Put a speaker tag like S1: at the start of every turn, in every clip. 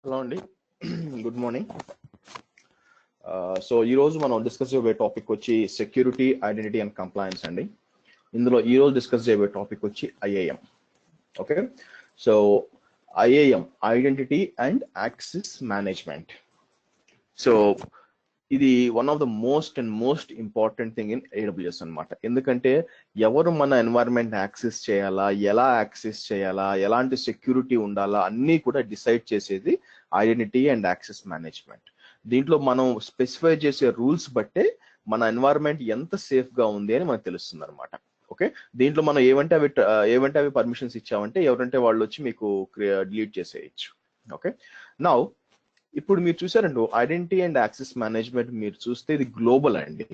S1: Hello అండి. Good morning. So ఈరోజు మనం డిస్కస్ చేయబోయే టాపిక్ వచ్చి సెక్యూరిటీ, ఐడెంటిటీ అండ్ కంప్లయన్స్ అండి. ఇందులో ఈరోజు డిస్కస్ చేయబోయే టాపిక్ వచ్చి IAM. Okay, so IAM identity and access management. So ఇది one of the most important thing in AWS అనమాట. ఎందుకంటే ఎవరు మన ఎన్వైరన్మెంట్ యాక్సెస్ చేయాలా, ఎలా యాక్సెస్ చేయాలా, ఎలాంటి సెక్యూరిటీ ఉండాలా అన్నీ కూడా డిసైడ్ చేసేది ఐడెంటిటీ అండ్ యాక్సెస్ మేనేజ్మెంట్. దీంట్లో మనం స్పెసిఫై చేసే రూల్స్ బట్టే మన ఎన్వైరన్మెంట్ ఎంత సేఫ్ గా ఉంది అని మనకు తెలుస్తుంది అనమాట. ఓకే, దీంట్లో మనం ఏవంటే అవి పర్మిషన్స్ ఇచ్చామంటే ఎవరంటే వాళ్ళు వచ్చి మీకు డిలీట్ చేసేయచ్చు. ఓకే, నౌ ఇప్పుడు మీరు చూసారండి ఐడెంటిటీ అండ్ యాక్సెస్ మేనేజ్మెంట్ మీరు చూస్తే ఇది గ్లోబల్ అండి.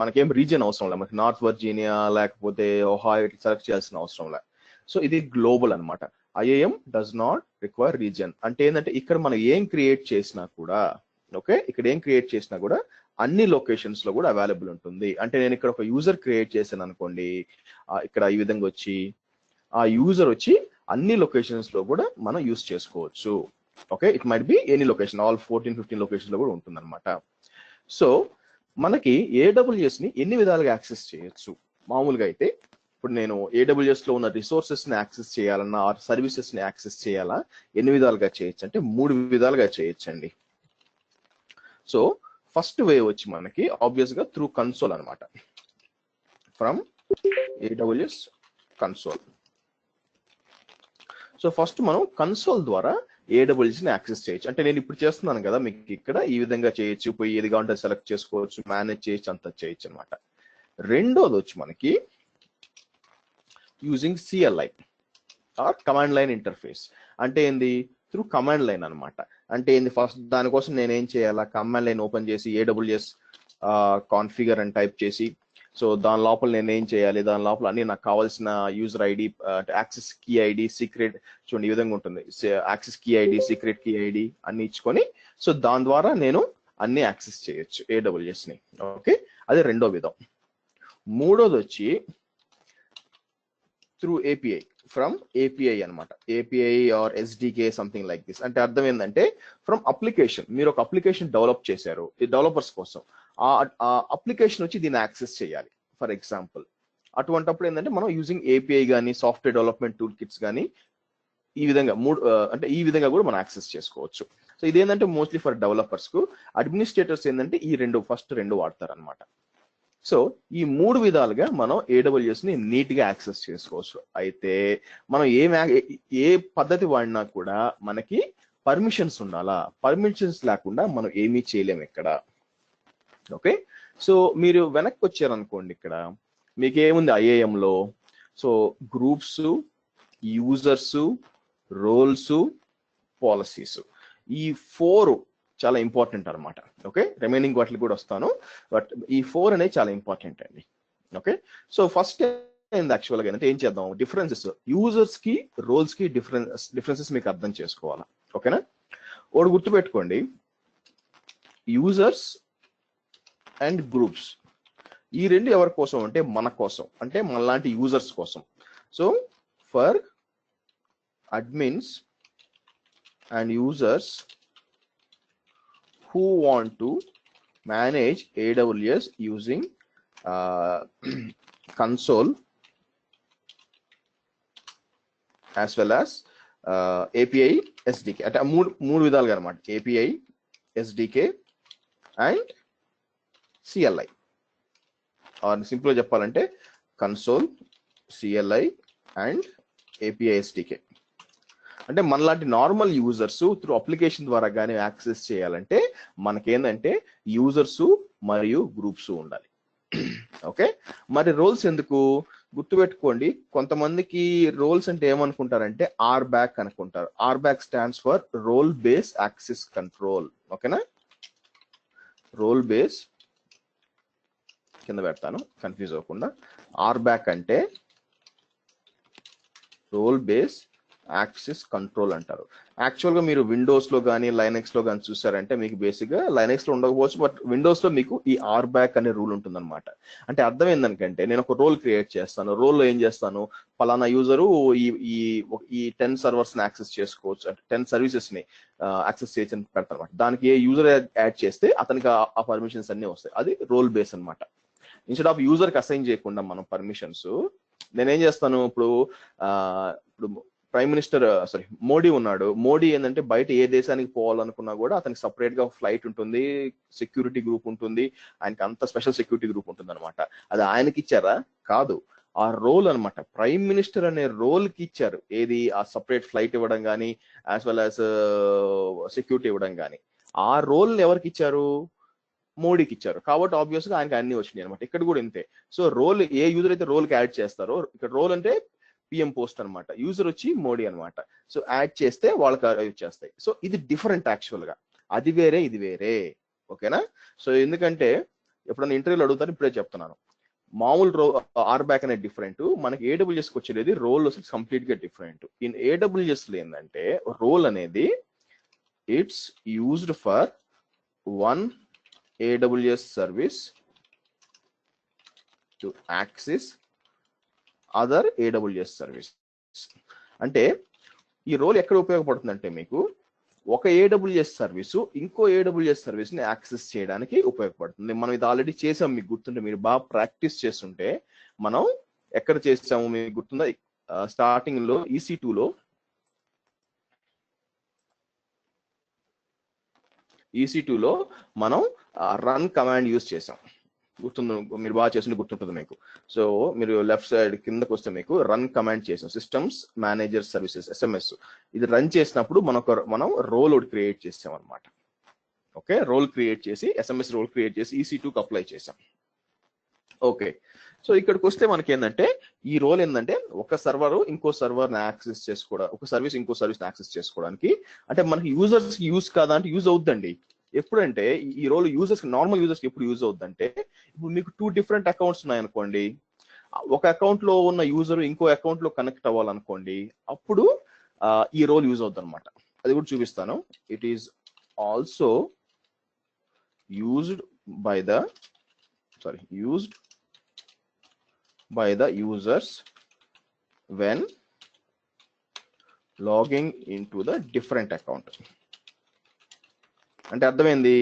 S1: మనకేం రీజియన్ అవసరం లేదు, మనకి నార్త్ వర్జీనియా లేకపోతే ఒహాయో సెలెక్ట్ చేయాల్సిన అవసరం లేదు. సో ఇది గ్లోబల్ అనమాట. IAM does not require region. అంటే ఏంటంటే ఇక్కడ మనం ఏం క్రియేట్ చేసినా కూడా, ఓకే, ఇక్కడ ఏం క్రియేట్ చేసినా కూడా అన్ని లొకేషన్స్ లో కూడా అవైలబుల్ ఉంటుంది. అంటే నేను ఇక్కడ ఒక యూజర్ క్రియేట్ చేశాను అనుకోండి, ఇక్కడ ఈ విధంగా వచ్చి ఆ యూజర్ వచ్చి అన్ని లొకేషన్స్ లో కూడా మనం యూజ్ చేసుకోవచ్చు. Okay, it might be any location, all 14-15 location లో కూడా ఉంటుంది అనమాట. సో మనకి AWS ని ఎన్ని విధాలుగా యాక్సెస్ చేయొచ్చు? మామూలుగా అయితే ఇప్పుడు నేను AWS లో ఉన్న రిసోర్సెస్ ని యాక్సెస్ చేయాలన్నా, ఆ సర్వీసెస్ ని యాక్సెస్ చేయాలా, ఎన్ని విధాలుగా చేయొచ్చు అంటే 3 విధాలుగా చేయొచ్చండి. సో ఫస్ట్ వే వచ్చి మనకి ఆబ్వియస్ గా త్రూ కన్సోల్ అనమాట. From AWS console. So first మనం కన్సోల్ ద్వారా AWS ని యాక్సెస్ చేయొచ్చు. అంటే నేను ఇప్పుడు చేస్తున్నాను కదా, మీకు ఇక్కడ ఈ విధంగా చేయొచ్చు, పోయి ఏది కావాలంటే సెలెక్ట్ చేసుకోవచ్చు, మేనేజ్ చేయొచ్చు, అంతా చేయొచ్చు అనమాట. రెండోది వచ్చి మనకి using CLI or command line interface. అంటే ఏంది? త్రూ కమాండ్ లైన్ అనమాట. అంటే ఏంది? ఫస్ట్ దానికోసం నేను ఏం చేయాలా, కమాండ్ లైన్ ఓపెన్ చేసి AWS కాన్ఫిగర్ అని టైప్ చేసి, సో దాని లోపల నేను ఏం చేయాలి, దాని లోపల అన్ని నాకు కావాల్సిన user ID, access key ID, secret, చూడండి ఈ విధంగా ఉంటుంది, access key ID, secret key ID అన్ని ఇచ్చుకొని, సో దాని ద్వారా నేను అన్ని యాక్సెస్ చేయొచ్చు AWS ని. ఓకే, అదే రెండో విధం. మూడోది వచ్చి త్రూ API, ఫ్రమ్ API అనమాట. API or SDK something like this. అంటే అర్థం ఏంటంటే ఫ్రమ్ అప్లికేషన్, మీరు ఒక అప్లికేషన్ డెవలప్ చేశారు ఈ డెవలపర్స్ కోసం, ఆ అప్లికేషన్ వచ్చి దీన్ని యాక్సెస్ చేయాలి ఫర్ ఎగ్జాంపుల్. అటువంటిప్పుడు ఏంటంటే మనం యూజింగ్ API కానీ సాఫ్ట్వేర్ డెవలప్మెంట్ టూల్ కిట్స్ కానీ ఈ విధంగా అంటే ఈ విధంగా కూడా మనం యాక్సెస్ చేసుకోవచ్చు. సో ఇదేంటంటే మోస్ట్లీ ఫర్ డెవలపర్స్ కు. అడ్మినిస్ట్రేటర్స్ ఏంటంటే ఈ ఫస్ట్ రెండు వాడతారు అనమాట. సో ఈ 3 విధాలుగా మనం AWS ని నీట్ గా యాక్సెస్ చేసుకోవచ్చు. అయితే మనం ఏ పద్ధతి వాడినా కూడా మనకి పర్మిషన్స్ ఉండాలా. పర్మిషన్స్ లేకుండా మనం ఏమీ చేయలేము ఇక్కడ. ఓకే, సో మీరు వెనక్కి వచ్చారనుకోండి, ఇక్కడ మీకు ఏముంది IAM లో? So groups, users, roles, policies, ఈ 4 చాలా ఇంపార్టెంట్ అనమాట. ఓకే, రిమైనింగ్ వాటికి కూడా వస్తాను, బట్ ఈ 4 అనేది చాలా ఇంపార్టెంట్ అండి. ఓకే, సో ఫస్ట్ యాక్చువల్ గా అంటే ఏం చేద్దాం, డిఫరెన్సెస్, యూజర్స్ కి రోల్స్ కి డిఫరెన్సెస్ మీకు అర్థం చేసుకోవాలా. ఓకేనా? ఒకటి గుర్తుపెట్టుకోండి, యూజర్స్ అండ్ గ్రూప్స్ ఈ రెండు ఎవరి కోసం అంటే మన కోసం, అంటే మనలాంటి యూజర్స్ కోసం. So for admins and users who want to manage AWS using console as well as API SDK. అంటే మూడు విధాలుగా అనమాట, API SDK and CLI. Simple గా చెప్పాలంటే console, CLI and API SDK. అంటే మనలాంటి నార్మల్ యూజర్స్ త్రూ అప్లికేషన్ ద్వారా కానీ యాక్సెస్ చేయాలంటే మనకేందంటే యూజర్స్ మరియు గ్రూప్స్ ఉండాలి. ఓకే, మరి రోల్స్ ఎందుకు? గుర్తుపెట్టుకోండి, కొంతమందికి రోల్స్ అంటే ఏమనుకుంటారంటే RBAC అనుకుంటారు. RBAC stands for role base access control. ఓకేనా? రోల్ బేస్ కింద పెడతాను కన్ఫ్యూజ్ అవ్వకుండా. RBAC అంటే రోల్ బేస్ యాక్సెస్ కంట్రోల్ అంటారు. యాక్చువల్గా మీరు విండోస్లో కానీ లైనెక్స్లో కానీ చూసారంటే మీకు బేసిక్గా లైనెక్స్లో ఉండకపోవచ్చు, బట్ విండోస్లో మీకు ఈ ఆర్ బ్యాక్ అనే రూల్ ఉంటుందన్నమాట. అంటే అర్థం ఏంటంటే నేను ఒక రోల్ క్రియేట్ చేస్తాను, రోల్లో ఏం చేస్తాను, పలానా యూజరు ఈ ఈ ఈ 10 సర్వర్స్ని యాక్సెస్ చేసుకోవచ్చు, అంటే 10 సర్వీసెస్ని యాక్సెస్ చేయొచ్చు అని పెడతాను అనమాట. దానికి ఏ యూజర్ యాడ్ చేస్తే అతనికి ఆ పర్మిషన్స్ అన్నీ వస్తాయి. అది రోల్ బేస్ అనమాట. ఇన్స్టెడ్ ఆఫ్ యూజర్కి అసైన్ చేయకుండా మనం పర్మిషన్స్, నేనేం చేస్తాను, ఇప్పుడు ప్రైమ్ మినిస్టర్ మోడీ ఉన్నాడు. మోడీ ఏంటంటే బయట ఏ దేశానికి పోవాలనుకున్నా కూడా అతనికి సపరేట్ గా ఫ్లైట్ ఉంటుంది, సెక్యూరిటీ గ్రూప్ ఉంటుంది, ఆయనకి అంత స్పెషల్ సెక్యూరిటీ గ్రూప్ ఉంటుంది అనమాట. అది ఆయనకి ఇచ్చారా? కాదు, ఆ రోల్ అనమాట. ప్రైమ్ మినిస్టర్ అనే రోల్ కి ఇచ్చారు. ఏది? ఆ సపరేట్ ఫ్లైట్ ఇవ్వడం కానీ యాజ్ వెల్ యాజ్ సెక్యూరిటీ ఇవ్వడం కానీ. ఆ రోల్ ఎవరికి ఇచ్చారు? మోడీకి ఇచ్చారు. కాబట్టి ఆబ్వియస్ గా ఆయనకి అన్ని వచ్చినాయి అనమాట. ఇక్కడ కూడా ఇంతే. సో రోల్ ఏ యూజర్ అయితే రోల్ కి యాడ్ చేస్తారో, ఇక్కడ రోల్ అంటే పిఎం పోస్ట్ అనమాట, యూజర్ వచ్చి మోడీ అనమాట. సో యాడ్ చేస్తే వాళ్ళకి వచ్చేస్తాయి. సో ఇది డిఫరెంట్ యాక్చువల్ గా. అది వేరే, ఇది వేరే. ఓకేనా? సో ఎందుకంటే ఎప్పుడన్నా ఇంటర్వ్యూలో అడుగుతాను, ఇప్పుడే చెప్తున్నాను. మామూలు ఆర్ బ్యాక్ అనేది డిఫరెంట్, మనకి ఏడబ్ల్యూఎస్కి వచ్చేది రోల్ కంప్లీట్ గా డిఫరెంట్. ఇన్ ఏడబ్ల్యూఎస్ లో ఏంటంటే రోల్ అనేది it's used for one AWS service to access other AWS service. అంటే ఈ రోల్ ఎక్కడ ఉపయోగపడుతుందంటే మీకు ఒక AWS సర్వీసు ఇంకో AWS సర్వీస్ ని యాక్సెస్ చేయడానికి ఉపయోగపడుతుంది. మనం ఇది ఆల్రెడీ చేసాం, మీకు గుర్తుంటే, మీరు బాగా ప్రాక్టీస్ చేస్తుంటే మనం ఎక్కడ చేసాము మీకు గుర్తుందా? స్టార్టింగ్ లో EC2 లో మనం రన్ కమాండ్ యూజ్ చేసాం. గుర్తుంది, మీరు బాగా చేసింది గుర్తుంటుంది మీకు. సో మీరు లెఫ్ట్ సైడ్ కిందకు వస్తే మీకు రన్ కమాండ్ చేసాం, సిస్టమ్స్ మేనేజర్ సర్వీసెస్ SMS. ఇది రన్ చేసినప్పుడు మనం రోల్ ఒకటి క్రియేట్ చేసాం అనమాట. ఓకే, రోల్ క్రియేట్ చేసి SMS రోల్ క్రియేట్ చేసి EC2కి అప్లై చేసాం. ఓకే, సో ఇక్కడికి వస్తే మనకి ఏంటంటే ఈ రోల్ ఏంటంటే ఒక సర్వర్ ఇంకో సర్వర్ని యాక్సెస్ చేసుకోవడం, ఒక సర్వీస్ ఇంకో సర్వీస్ని యాక్సెస్ చేసుకోవడానికి. అంటే మనకి యూజర్స్ యూజ్ కాదా అంటే యూజ్ అవుద్దండి. ఎప్పుడంటే ఈ రోల్ యూజర్స్, నార్మల్ యూజర్స్ ఎప్పుడు యూజ్ అవుద్దంటే, ఇప్పుడు మీకు 2 డిఫరెంట్ అకౌంట్స్ ఉన్నాయనుకోండి, ఒక అకౌంట్ లో ఉన్న యూజర్ ఇంకో అకౌంట్ లో కనెక్ట్ అవ్వాలనుకోండి, అప్పుడు ఈ రోల్ యూజ్ అవుద్ది అనమాట. అది కూడా చూపిస్తాను. It is also used by the users when logging into the different account. అంటే అర్థమైంది.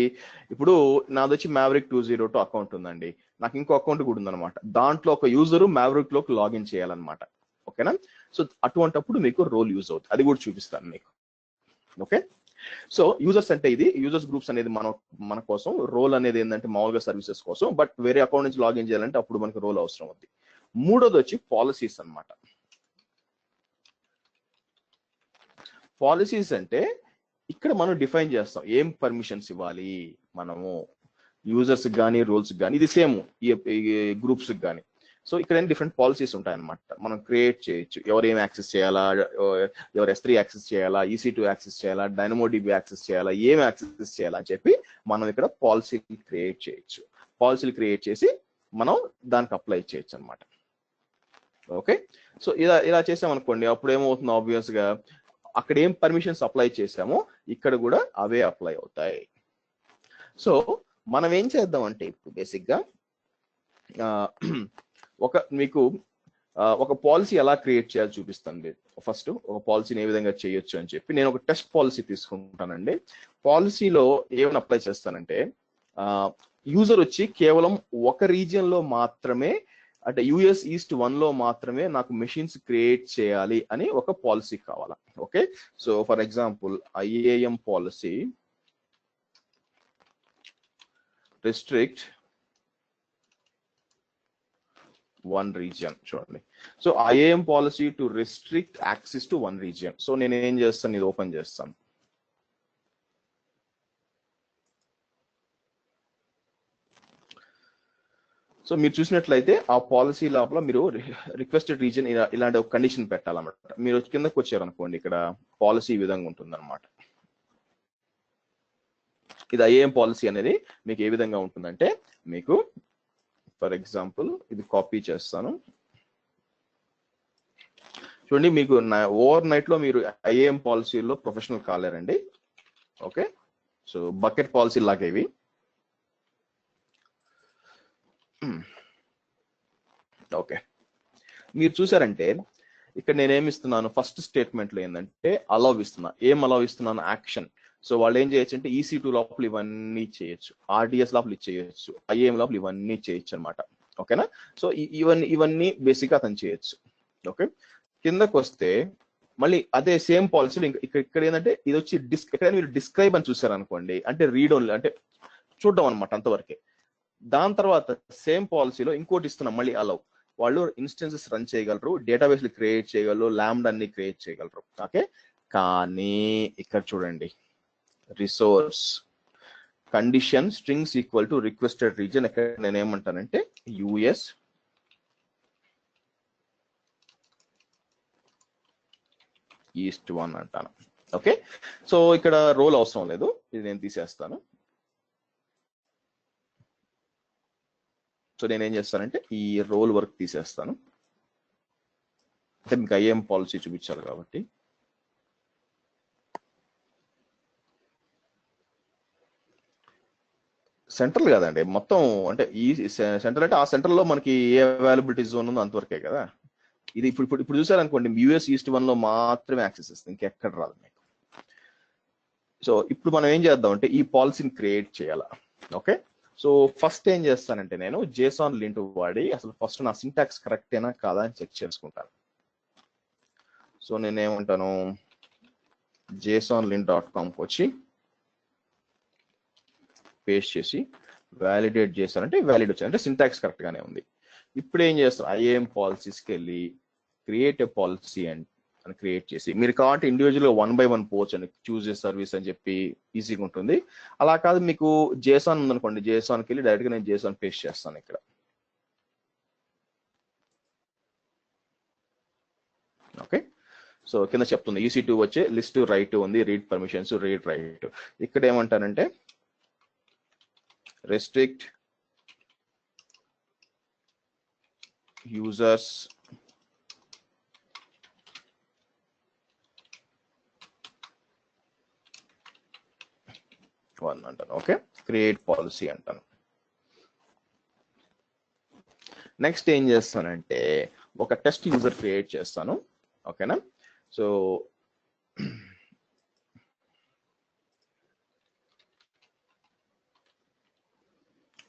S1: ఇప్పుడు నాది వచ్చి Maverick 202 అకౌంట్ ఉందండి, నాకు ఇంకో అకౌంట్ కూడా ఉందన్నమాట. దాంట్లో ఒక యూజరు Maverick లోకి లాగిన్ చేయాలన్నమాట. ఓకేనా? సో అటువంటప్పుడు మీకు రోల్ యూజ్ అవుతుంది. అది కూడా చూపిస్తాను మీకు. ఓకే, సో యూజర్స్ అంటే ఇది యూజర్స్ గ్రూప్స్ అనేది మన కోసం. రోల్ అనేది ఏంటంటే మామూలుగా సర్వీసెస్ కోసం, బట్ వేరే అకౌంట్ నుంచి లాగిన్ చేయాలంటే అప్పుడు మనకి రోల్ అవసరం అవుతుంది. మూడోది వచ్చి పాలసీస్ అన్నమాట. పాలసీస్ అంటే ఇక్కడ మనం డిఫైన్ చేస్తాం ఏం పర్మిషన్స్ ఇవ్వాలి మనము యూజర్స్ కానీ రోల్స్ కానీ. ఇది సేమ్ ఈ గ్రూప్స్ కానీ. సో ఇక్కడ డిఫరెంట్ పాలసీస్ ఉంటాయన్నమాట. మనం క్రియేట్ చేయొచ్చు, ఎవరు ఏం యాక్సెస్ చేయాలా, ఎవరు S3 యాక్సెస్ చేయాలా, EC2 యాక్సెస్ చేయాలా, DynamoDB యాక్సెస్ చేయాలా, ఏం యాక్సెస్ చేయాలా అని చెప్పి మనం ఇక్కడ పాలసీలు క్రియేట్ చేయొచ్చు. పాలసీలు క్రియేట్ చేసి మనం దానికి అప్లై చేయొచ్చు అనమాట. ఓకే, సో ఇలా చేసామనుకోండి, అప్పుడు ఏమవుతుంది, ఆబ్వియస్ గా అక్కడ ఏం పర్మిషన్స్ అప్లై చేసామో ఇక్కడ కూడా అవే అప్లై అవుతాయి. సో మనం ఏం చేద్దాం అంటే ఇప్పుడు బేసిక్ గా మీకు ఒక పాలసీ ఎలా క్రియేట్ చేయాలో చూపిస్తాను. ఫస్ట్ ఒక పాలసీని ఏ విధంగా చేయొచ్చు అని చెప్పి నేను ఒక టెస్ట్ పాలసీ తీసుకుంటానండి. పాలసీలో ఏమైనా అప్లై చేస్తానంటే యూజర్ వచ్చి కేవలం ఒక రీజియన్ లో మాత్రమే, అంటే US East 1 లో మాత్రమే నాకు మెషిన్స్ క్రియేట్ చేయాలి అని ఒక పాలసీ కావాలా. Okay, so for example IAM policy restrict 1 region. చూడండి, so IAM policy to restrict access to 1 region. So నేను ఏం చేస్తాను, ఇది ఓపెన్ చేస్తాను. సో మీరు చూసినట్లయితే ఆ పాలసీ లోపల మీరు రిక్వెస్టెడ్ రీజన్ ఇలాంటి ఒక కండిషన్ పెట్టాలన్నమాట. మీరు కిందకు వచ్చారు అనుకోండి, ఇక్కడ పాలసీ ఈ విధంగా ఉంటుంది అనమాట. ఇది IAM పాలసీ అనేది మీకు ఏ విధంగా ఉంటుందంటే, మీకు ఫర్ ఎగ్జాంపుల్ ఇది కాపీ చేస్తాను చూడండి, మీకు ఓవర్ నైట్ లో మీరు ఐఏఎం పాలసీలో ప్రొఫెషనల్ కాలేరండి. ఓకే, సో బకెట్ పాలసీ లాగా ఇవి. ఓకే, మీరు చూసారంటే ఇక్కడ నేనేమి ఇస్తున్నాను, ఫస్ట్ స్టేట్మెంట్ లో ఏంటంటే అలౌ ఇస్తున్నా. ఏం అలౌ ఇస్తున్నాను? యాక్షన్. సో వాళ్ళు ఏం చేయొచ్చు అంటే EC2 లోపల ఇవన్నీ చేయొచ్చు, RDS లోపల చేయొచ్చు, IAM లోపల ఇవన్నీ చేయొచ్చు అనమాట. ఓకేనా? సో ఇవన్నీ బేసిక్ గా అతను చేయొచ్చు. ఓకే, కిందకు వస్తే మళ్ళీ అదే సేమ్ పాలసీలు ఇక్కడ ఏంటంటే ఇది వచ్చి ఎక్కడైనా మీరు డిస్క్రైబ్ అని చూసారు అనుకోండి, అంటే రీడ్ ఓన్లీ, అంటే చూడడం అనమాట, అంతవరకే. దాని తర్వాత సేమ్ పాలసీలో ఇంకోటి ఇస్తున్నాం మళ్ళీ అలౌ. వాళ్ళు ఇన్స్టెన్సెస్ రన్ చేయగలరు, డేటాబేస్లు క్రియేట్ చేయగలరు, ల్యాంబ్డా అన్ని క్రియేట్ చేయగలరు. ఓకే, కానీ ఇక్కడ చూడండి, resource condition strings equal to requested reason. ఎక్కడ నేను ఏమంటానంటే US East 1 అంటాను. ఓకే, సో ఇక్కడ రోల్ అవసరం లేదు, ఇది నేను తీసేస్తాను. సో నేనేం చేస్తానంటే ఈ రోల్ వర్క్ తీసేస్తాను, అంటే మీకు IAM పాలసీ చూపించాలి కాబట్టి. సెంట్రల్ కాదండి, మొత్తం అంటే ఈ సెంట్రల్ అంటే ఆ సెంట్రల్ లో మనకి ఏ అవైలబిలిటీ జోన్ ఉందో అంతవరకే కదా. ఇది ఇప్పుడు చూసారనుకోండి, US East 1 లో మాత్రమే యాక్సెస్ ఇస్తుంది, ఇంకెక్కడ రాదు మీకు. సో ఇప్పుడు మనం ఏం చేద్దాం అంటే ఈ పాలసీని క్రియేట్ చేయాలా. ఓకే, సో ఫస్ట్ ఏం చేస్తానంటే నేను JSON లింట్ వాడి అసలు ఫస్ట్ నా సింటాక్స్ కరెక్టేనా కాదా అని చెక్ చేసుకుంటాను. సో నేనేమంటాను, JSONlint.comకి వచ్చి పేస్ట్ చేసి వ్యాలిడేట్ చేశానంటే వ్యాలిడ్ వచ్చింది, అంటే సింటాక్స్ కరెక్ట్ గానే ఉంది. ఇప్పుడు ఏం చేస్తాను, IAM పాలసీస్కి వెళ్ళి క్రియేట్ ఏ పాలసీ అని క్రియేట్ చేసి, మీరు కావాలంటే ఇండివిజువల్ గా 1 by 1 పోవచ్చు అండి, చూస్ ఏ సర్వీస్ అని చెప్పి ఈజీగా ఉంటుంది. అలా కాదు, మీకు JSON ఉందనుకోండి, JSONకి వెళ్ళి డైరెక్ట్ గా నేను JSON పేస్ట్ చేస్తాను ఇక్కడ. ఓకే, సో కింద చెప్తుంది EC2 వచ్చే లిస్ట్ రైట్ ఉంది, రీడ్ పర్మిషన్స్, రీడ్ రైట్. ఇక్కడ ఏమంటానంటే రెస్ట్రిక్ట్ యూజర్స్ వన్ అంటాను. ఓకే, క్రియేట్ పాలసీ అంటాను. నెక్స్ట్ ఏం చేస్తానంటే ఒక టెస్ట్ యూజర్ క్రియేట్ చేస్తాను. ఓకేనా? సో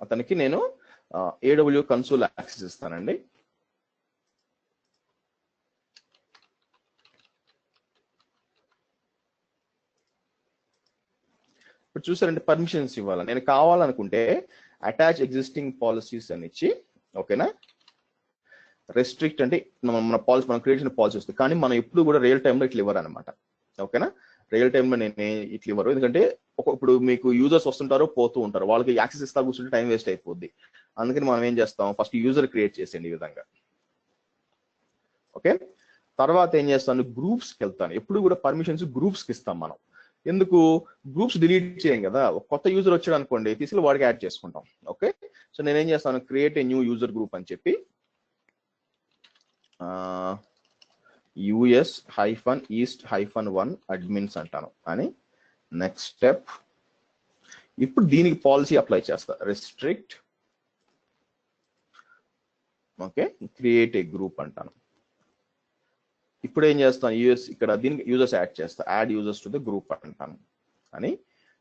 S1: అతనికి నేను AW కన్సోల్ యాక్సెస్ ఇస్తానండి. ఇప్పుడు చూసారంటే పర్మిషన్స్ ఇవ్వాలి. నేను కావాలనుకుంటే అటాచ్ ఎగ్జిస్టింగ్ పాలసీస్ అని ఇచ్చి, ఓకేనా, రెస్ట్రిక్ట్ అంటే మన పాలసీ, మనం క్రియేట్ చేసిన పాలసీ వస్తుంది, కానీ మనం ఎప్పుడు కూడా రియల్ టైంలో ఇట్లా ఇవ్వరు అనమాట. ఓకేనా, రియల్ టైంలో నేను ఇట్లా ఇవ్వరు, ఎందుకంటే ఇప్పుడు మీకు యూజర్స్ వస్తుంటారు పోతూ ఉంటారు, వాళ్ళకి యాక్సెస్ ఇస్తా కూర్చుంటే టైం వేస్ట్ అయిపోద్ది. అందుకని మనం ఏం చేస్తాం, ఫస్ట్ యూజర్ క్రియేట్ చేసేయండి ఈ విధంగా. ఓకే, తర్వాత ఏం చేస్తాను, గ్రూప్స్కి వెళ్తాను. ఎప్పుడు కూడా పర్మిషన్స్ గ్రూప్స్కి ఇస్తాం మనం. ఎందుకు, గ్రూప్స్ డిలీట్ చేయం కదా, ఒక కొత్త యూజర్ వచ్చాడు అనుకోండి, తీసుకెళ్ళి వాడికి యాడ్ చేసుకుంటాం. ఓకే, సో నేనేం చేస్తాను, create a new user group అని చెప్పి US-East-1 అడ్మిన్స్ అంటాను అని. నెక్స్ట్ స్టెప్, ఇప్పుడు దీనికి పాలసీ అప్లై చేస్తా, restrict, okay, create a group అంటాను. ఇప్పుడు ఏం చేస్తాను, ఇక్కడ దీనికి యూజర్స్ యాడ్ చేస్తా, add users to the group అంటాను అని.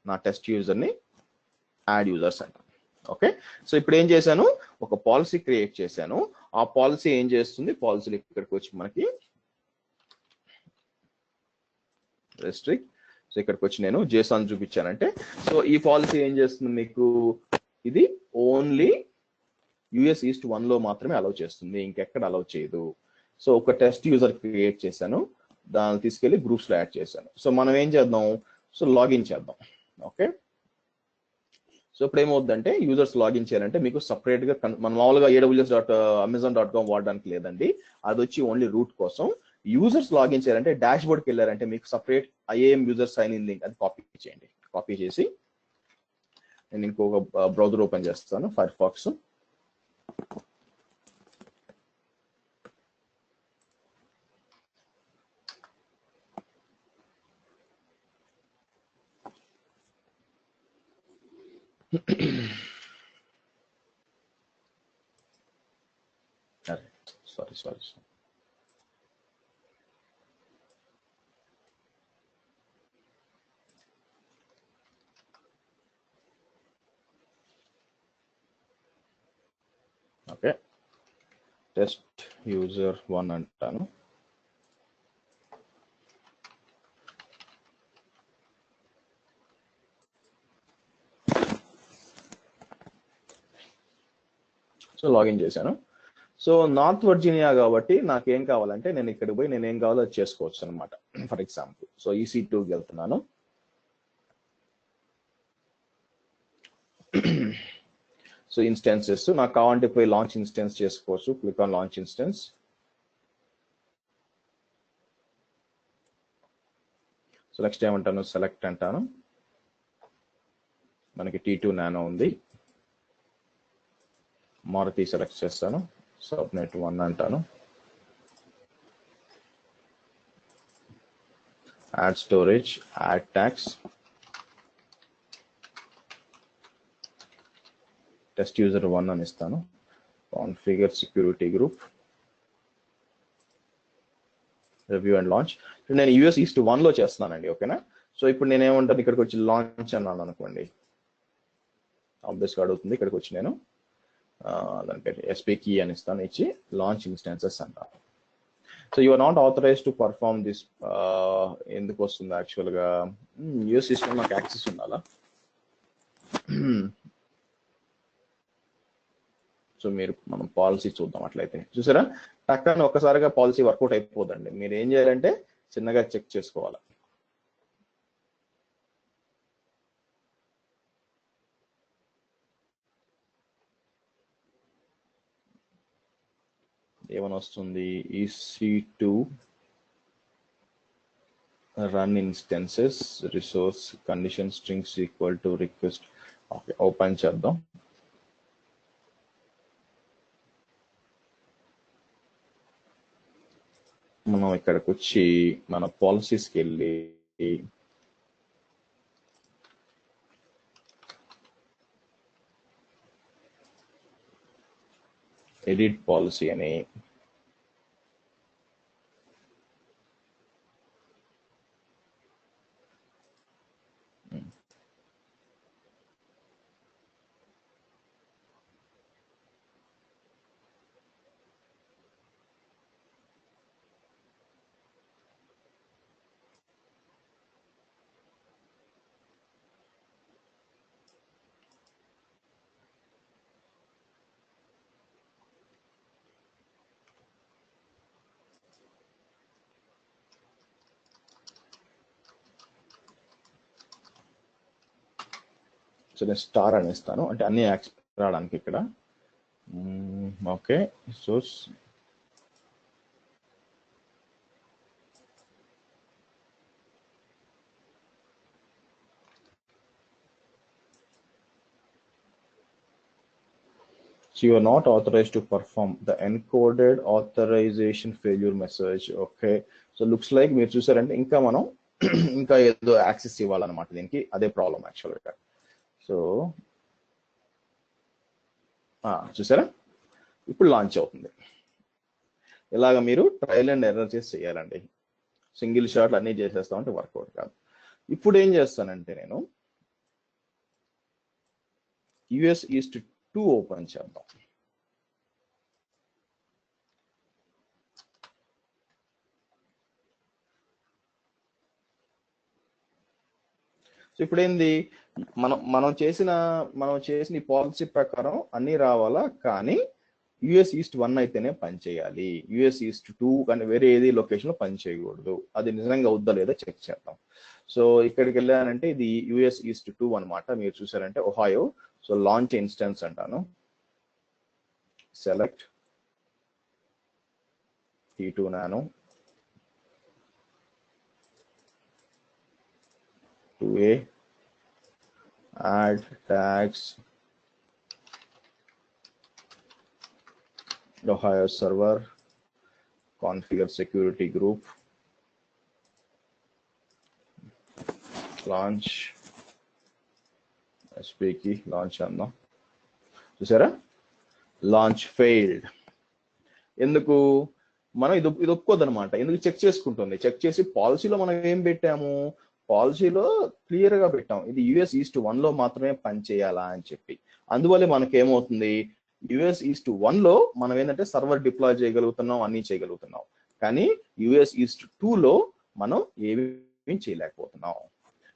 S1: నా టెస్ట్ యూజర్ని యాడ్ యూజర్స్ అంటాను. ఓకే, సో ఇప్పుడు ఏం చేశాను, ఒక పాలసీ క్రియేట్ చేశాను. ఆ పాలసీ ఏం చేస్తుంది, పాలసీలు ఇక్కడికి వచ్చి మనకి రెస్ట్రిక్ట్, సో ఇక్కడికి వచ్చి నేను JSON చూపించానంటే, సో ఈ పాలసీ ఏం చేస్తుంది మీకు, ఇది ఓన్లీ US East 1 లో మాత్రమే అలౌ చేస్తుంది, ఇంకెక్కడ అలౌ చేయదు. సో ఒక టెస్ట్ యూజర్ క్రియేట్ చేశాను, దాన్ని తీసుకెళ్లి గ్రూప్స్ లో యాడ్ చేశాను. సో మనం ఏం చేద్దాం, సో లాగిన్ చేద్దాం. ఓకే, సో ఇప్పుడు ఏమవుతుందంటే యూజర్స్ లాగిన్ చేయాలంటే మీకు సపరేట్ గా మన మామూలుగా AWS.amazon.com వాడడానికి లేదండి, అది వచ్చి ఓన్లీ రూట్ కోసం. యూజర్స్ లాగిన్ చేయాలంటే డాష్ బోర్డ్కి వెళ్ళారంటే మీకు separate IAM user sign in link, అది కాపీ చేయండి. కాపీ చేసి నేను ఇంకొక బ్రౌజర్ ఓపెన్ చేస్తాను, Firefox. sorry. Okay, test user 1 అంటాను. సో లాగిన్ చేశాను. సో నార్త్ వర్జీనియా కాబట్టి నాకేం కావాలంటే నేను ఇక్కడికి పోయి నేను ఏం కావాలో అది చేసుకోవచ్చు అనమాట. ఫర్ ఎగ్జాంపుల్ సో EC2కి వెళ్తున్నాను. సో ఇన్స్టెన్సెస్ నాకు కావాలంటే పోయి లాంచ్ ఇన్స్టెన్స్ చేసుకోవచ్చు. Click on launch instance. So next ఏమంటాను, సెలెక్ట్ అంటాను. మనకి T2 నానో ఉంది. మారుతి సెలెక్ట్ చేస్తాను. సబ్నెట్ 1 అంటాను. Add storage, add tags, test user 1 అని ఇస్తాను. Configure security group, review and launch. నేను US East 1 లో చేస్తున్నానండి. ఓకేనా. సో ఇప్పుడు నేను ఏమంటాను, ఇక్కడికి వచ్చి లాంచ్ అన్నాను అనుకోండి, ఆబ్వియస్గా అడుగుతుంది. ఇక్కడికి వచ్చి నేను దాని పేరు SP key అని ఇస్తాను, ఇచ్చి లాంచ్ ఇన్స్టాన్సెస్ అంటాను. So you are not authorised to perform this. ఎందుకు వస్తుంది యాక్చువల్గా, US సిస్టమ్ నాకు యాక్సెస్ ఉండాలా. సో మనం పాలసీ చూద్దాం. అట్లయితే చూసారా, టక్కన ఒక్కసారిగా పాలసీ వర్కౌట్ అయిపోదండి. మీరు ఏం చేయాలంటే చిన్నగా చెక్ చేసుకోవాలి. ఏమని వస్తుంది, EC2 run instances resource condition strings equal to request. Okay, open చేద్దాం. మనం ఇక్కడికి వచ్చి మన పాలసీస్కి వెళ్ళి ఎడిట్ పాలసీ అని సో నేను స్టార్ అని ఇస్తాను, అంటే అన్ని యాక్సెస్ రావడానికి ఇక్కడ. Okay, so you are not authorized to perform the encoded authorization failure message. Okay, so looks like మీరు చూసారంటే ఇంకా మనం ఇంకా ఏదో యాక్సెస్ ఇవ్వాలన్నమాట దీనికి. అదే ప్రాబ్లం యాక్చువల్గా. సో చూసారా, ఇప్పుడు లాంచ్ అవుతుంది. ఇలాగ మీరు ట్రయల్ అండ్ ఎర్రర్ చేసి చేయాలండి. సింగిల్ షాట్లు అన్నీ చేసేస్తామంటే వర్కౌట్ కాదు. ఇప్పుడు ఏం చేస్తానంటే నేను US East 2 ఓపెన్ చేద్దాం. సో ఇప్పుడు ఏంది, మనం చేసిన ఈ పాలసీ ప్రకారం అన్ని రావాలా, కానీ US East 1 అయితేనే పనిచేయాలి. US East 2 కానీ వేరే ఏది లొకేషన్లో పని చేయకూడదు. అది నిజంగా అవుద్దా లేదా చెక్ చేద్దాం. సో ఇక్కడికి వెళ్ళానంటే ఇది US East 2 అనమాట. మీరు చూసారంటే ఒహాయో. సో లాంచ్ ఇన్స్టెన్స్ అంటాను, select T2 nano 2A, add tags Ohio server, configure security group, launch ఎస్పీకి లాంచ్ అందాం. చూసారా, లాంచ్ ఫెయిల్డ్. ఎందుకు? మనం ఇది ఒప్పుకోద్దు అనమాట. ఎందుకు? చెక్ చేసుకుంటుంది. చెక్ చేసి పాలసీలో మనం ఏం పెట్టాము, పాలసీలో క్లియర్ గా పెట్టాం ఇది యుఎస్ ఈస్ట్ 1 లో మాత్రమే పనిచేయాలా అని చెప్పి. అందువల్ల మనకి ఏమవుతుంది, యుఎస్ ఈస్ట్ 1 లో మనం ఏంటంటే సర్వర్ డిప్లాయ్ చేయగలుగుతున్నాం, అన్ని చేయగలుగుతున్నాం. కానీ యుఎస్ ఈస్ట్ 2 లో మనం ఏమీ చేయలేకపోతున్నాం.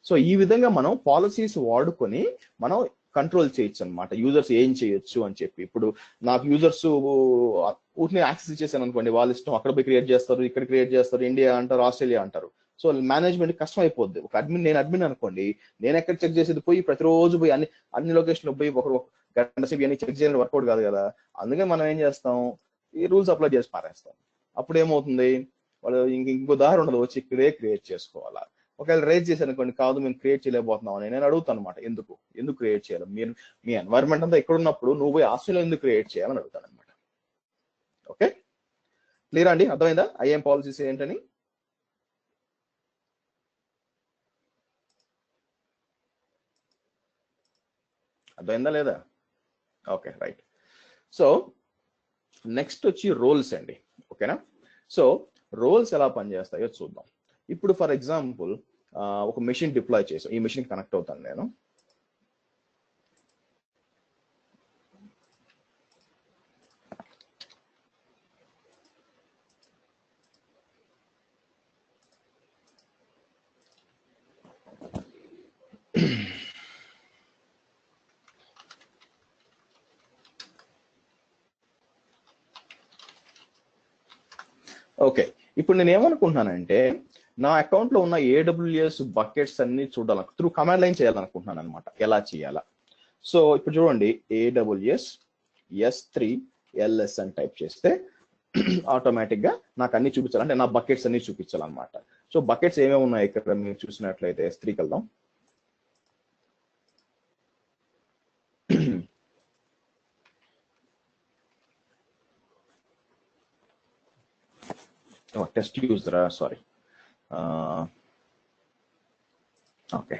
S1: సో ఈ విధంగా మనం పాలసీస్ వాడుకొని మనం కంట్రోల్ చేయొచ్చు అనమాట, యూజర్స్ ఏం చేయొచ్చు అని చెప్పి. ఇప్పుడు నాకు యూజర్స్ ఊరిని యాక్సెస్ ఇచ్చేసాను అనుకోండి, వాళ్ళ ఇష్టం, అక్కడ పోయి క్రియేట్ చేస్తారు, ఇక్కడ క్రియేట్ చేస్తారు, ఇండియా అంటారు, ఆస్ట్రేలియా అంటారు. సో మేనేజ్మెంట్ కష్టం అయిపోద్ది. ఒక నేను అడ్మిన్ అనుకోండి, నేను ఎక్కడ చెక్ చేసేది పోయి ప్రతిరోజు పోయి అన్ని లొకేషన్లు పోయి ఒక గంట సేపు అన్ని చెక్ చేయాలని వర్కౌట్ కాదు కదా. అందుకే మనం ఏం చేస్తాం, ఈ రూల్స్ అప్లై చేసి పారేస్తాం. అప్పుడు ఏమవుతుంది, వాళ్ళు ఇంకో దారి ఉండదు, వచ్చి ఇక్కడే క్రియేట్ చేసుకోవాలా. ఒకవేళ రేజ్ చేశాను అనుకోండి, కాదు మేము క్రియేట్ చేయలేకపోతున్నాం అని నేను అడుగుతాను అనమాట. ఎందుకు క్రియేట్ చేయాలి? మీరు మీ ఎన్వైరన్మెంట్ అంతా ఇక్కడ ఉన్నప్పుడు నువ్వు పోయి ఆస్ట్రేలియా ఎందుకు క్రియేట్ చేయాలని అడుగుతాను అనమాట. ఓకే, క్లియర్ అండి? అర్థమైందా ఐఏఎం పాలసీస్ ఏంటని? అర్థమైందా లేదా? Okay, right. సో నెక్స్ట్ వచ్చి రోల్స్ అండి. ఓకేనా? సో రోల్స్ ఎలా పనిచేస్తాయో చూద్దాం. ఇప్పుడు ఫర్ ఎగ్జాంపుల్ ఒక మెషిన్ డిప్లాయ్ చేసాం, ఈ మెషిన్ కనెక్ట్ అవుతాను నేను. ఓకే, ఇప్పుడు నేను ఏమనుకుంటున్నానంటే నా అకౌంట్ లో ఉన్న ఏడబ్ల్యూఎస్ బకెట్స్ అన్ని చూడాలి, త్రూ కమాండ్ లైన్ చేయాలనుకుంటున్నాను అనమాట. ఎలా చేయాలా? సో ఇప్పుడు చూడండి, ఏడబ్ల్యూఎస్ S3 LS అని టైప్ చేస్తే ఆటోమేటిక్ గా నాకు అన్ని చూపించాలి, అంటే నా బకెట్స్ అన్ని చూపించాలన్నమాట. సో బకెట్స్ ఏమేమి ఉన్నాయి ఇక్కడ మీరు చూసినట్లయితే S3కి వెళ్దాం. Test యూజరా, sorry. ఓకే,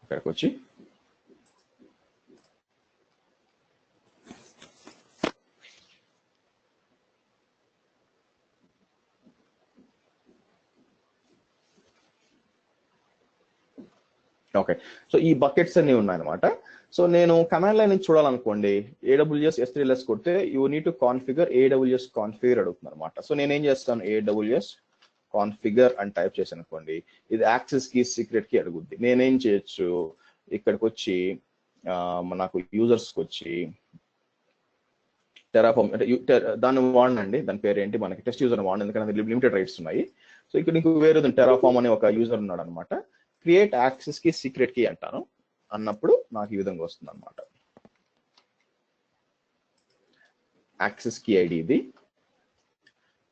S1: ఇక్కడికి వచ్చి ఓకే, సో ఈ బకెట్స్ అన్ని ఉన్నాయన్నమాట. సో నేను కమాండ్ లైన్ నుంచి చూడాలనుకోండి, AWS S3 LS కొడితే you need to configure AWS configure అడుగుతుంది అనమాట. సో నేనేం చేస్తాను, AWS కాన్ఫిగర్ అని టైప్ చేశాను అనుకోండి, ఇది యాక్సెస్ కి సీక్రెట్ కి అడుగుద్ది. నేనేం చేయొచ్చు, ఇక్కడికి వచ్చి నాకు యూజర్స్కి వచ్చి టెరాఫామ్ అంటే దాన్ని వాడనండి, దాని పేరు ఏంటి, మనకి టెస్ట్ యూజర్ వాడండి, ఎందుకంటే లిమిటెడ్ రైట్స్ ఉన్నాయి. సో ఇక్కడ నీకు వేరే టెరాఫామ్ అనే ఒక యూజర్ ఉన్నాడు అనమాట. క్రియేట్ యాక్సెస్ కి సీక్రెట్ కి అంటాను, అన్నప్పుడు నాకు ఈ విధంగా వస్తుంది అనమాట. యాక్సెస్ కీ ఐడి ఇది,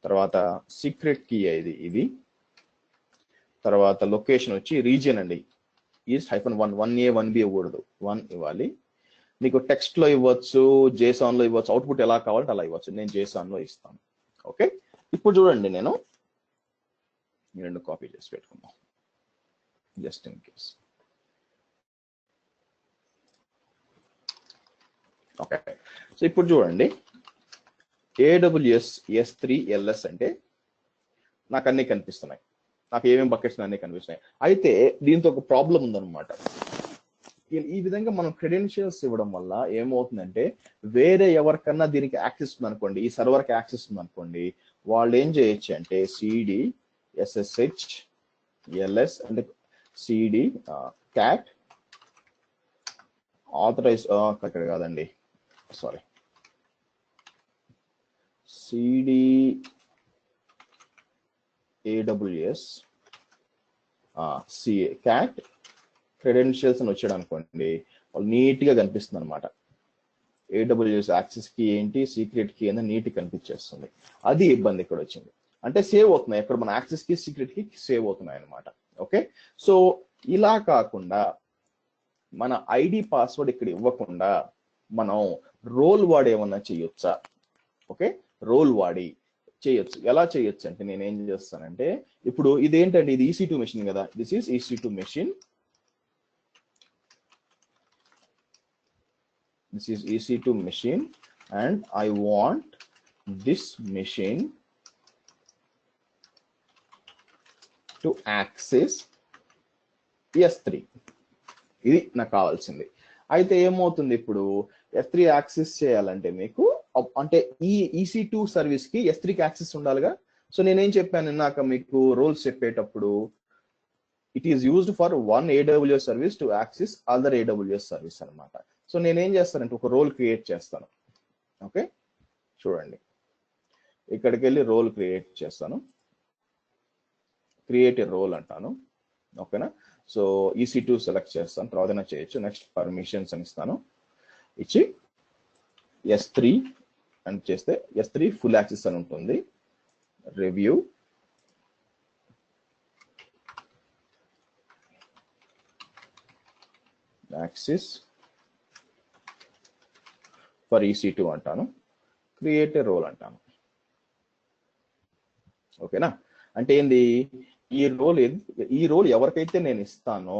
S1: తర్వాత సీక్రెట్ కీ ఐడి ఇది, తర్వాత లొకేషన్ వచ్చి రీజియన్ అండి, ఈస్ట్ -1 1A 1B ఇవ్వకూడదు, 1 ఇవ్వాలి. మీకు టెక్స్ట్ లో ఇవ్వచ్చు, JSON లో ఇవ్వచ్చు, అవుట్పుట్ ఎలా కావాలంటే అలా ఇవ్వచ్చు. నేను JSON లో ఇస్తాను. ఓకే, ఇప్పుడు చూడండి, నేను ఈ రెండు కాపీ చేసి పెట్టుకుందాం just in case. Okay, so ఇప్పుడు చూడండి, AWS S3 LS అంటే నాకు అన్ని కనిపిస్తున్నాయి, నాకు ఏమేమి బకెట్స్ అన్ని కనిపిస్తున్నాయి. అయితే దీంతో ఒక ప్రాబ్లం ఉందన్నమాట. ఈ విధంగా మనం క్రెడెన్షియల్స్ ఇవ్వడం వల్ల ఏమవుతుందంటే, వేరే ఎవరికన్నా దీనికి యాక్సెస్ ఉందనుకోండి, ఈ సర్వర్కి యాక్సెస్ ఉందనుకోండి, వాళ్ళు ఏం చేయొచ్చు అంటే CD SSH LS అంటే CD cat ఆథరైజ్, ఇక్కడ కాదండి, sorry, CD AWS CA cat credentials అని వచ్చాడు అనుకోండి, వాళ్ళు నీట్ గా కనిపిస్తుంది అనమాట. AWS యాక్సెస్ కి ఏంటి, సీక్రెట్ కి ఏంటి నీట్ కనిపించేస్తుంది. అది ఇబ్బంది ఇక్కడ వచ్చింది. అంటే సేవ్ అవుతున్నాయి, ఇక్కడ మన యాక్సెస్ కి సీక్రెట్ కి సేవ్ అవుతున్నాయి అనమాట. ఓకే, సో ఇలా కాకుండా మన ఐడి పాస్వర్డ్ ఇక్కడ ఇవ్వకుండా మనం రోల్ వాడి ఏమన్నా చేయొచ్చా? ఓకే, రోల్ వాడి చేయొచ్చు. ఎలా చేయొచ్చు అంటే నేను ఏం చేస్తానంటే, ఇప్పుడు ఇదేంటండి, ఇది EC2 మెషిన్ కదా, this is EC2 machine, this is EC2 machine and I want this machine to access S3. ఇది నాకు కావాల్సింది. అయితే ఏమవుతుంది, ఇప్పుడు S3 యాక్సెస్ చేయాలంటే మీకు అంటే ఈ EC2 సర్వీస్ కి S3 కి యాక్సెస్ ఉండాలిగా. సో నేనేం చెప్పాను ఇందాక మీకు రోల్స్ చెప్పేటప్పుడు, it is used for one AWS service to access other AWS service అనమాట. సో నేనేం చేస్తానంటే ఒక రోల్ క్రియేట్ చేస్తాను. ఓకే, చూడండి, ఇక్కడికి వెళ్ళి రోల్ క్రియేట్ చేస్తాను, క్రియేట్ ఏ రోల్ అంటాను. ఓకేనా, సో EC2 సెలెక్ట్ చేస్తాను, తర్వాత చేయొచ్చు. నెక్స్ట్ పర్మిషన్స్ అని ఇస్తాను, ఇచ్చి S3 అని చేస్తే S3 ఫుల్ యాక్సెస్ అని ఉంటుంది. రివ్యూ యాక్సెస్ ఫర్ EC2 అంటాను, క్రియేట్ ఏ రోల్ అంటాను. ఓకేనా, అంటే ఏంది, ఈ రోల్ ఎవరికైతే నేను ఇస్తానో,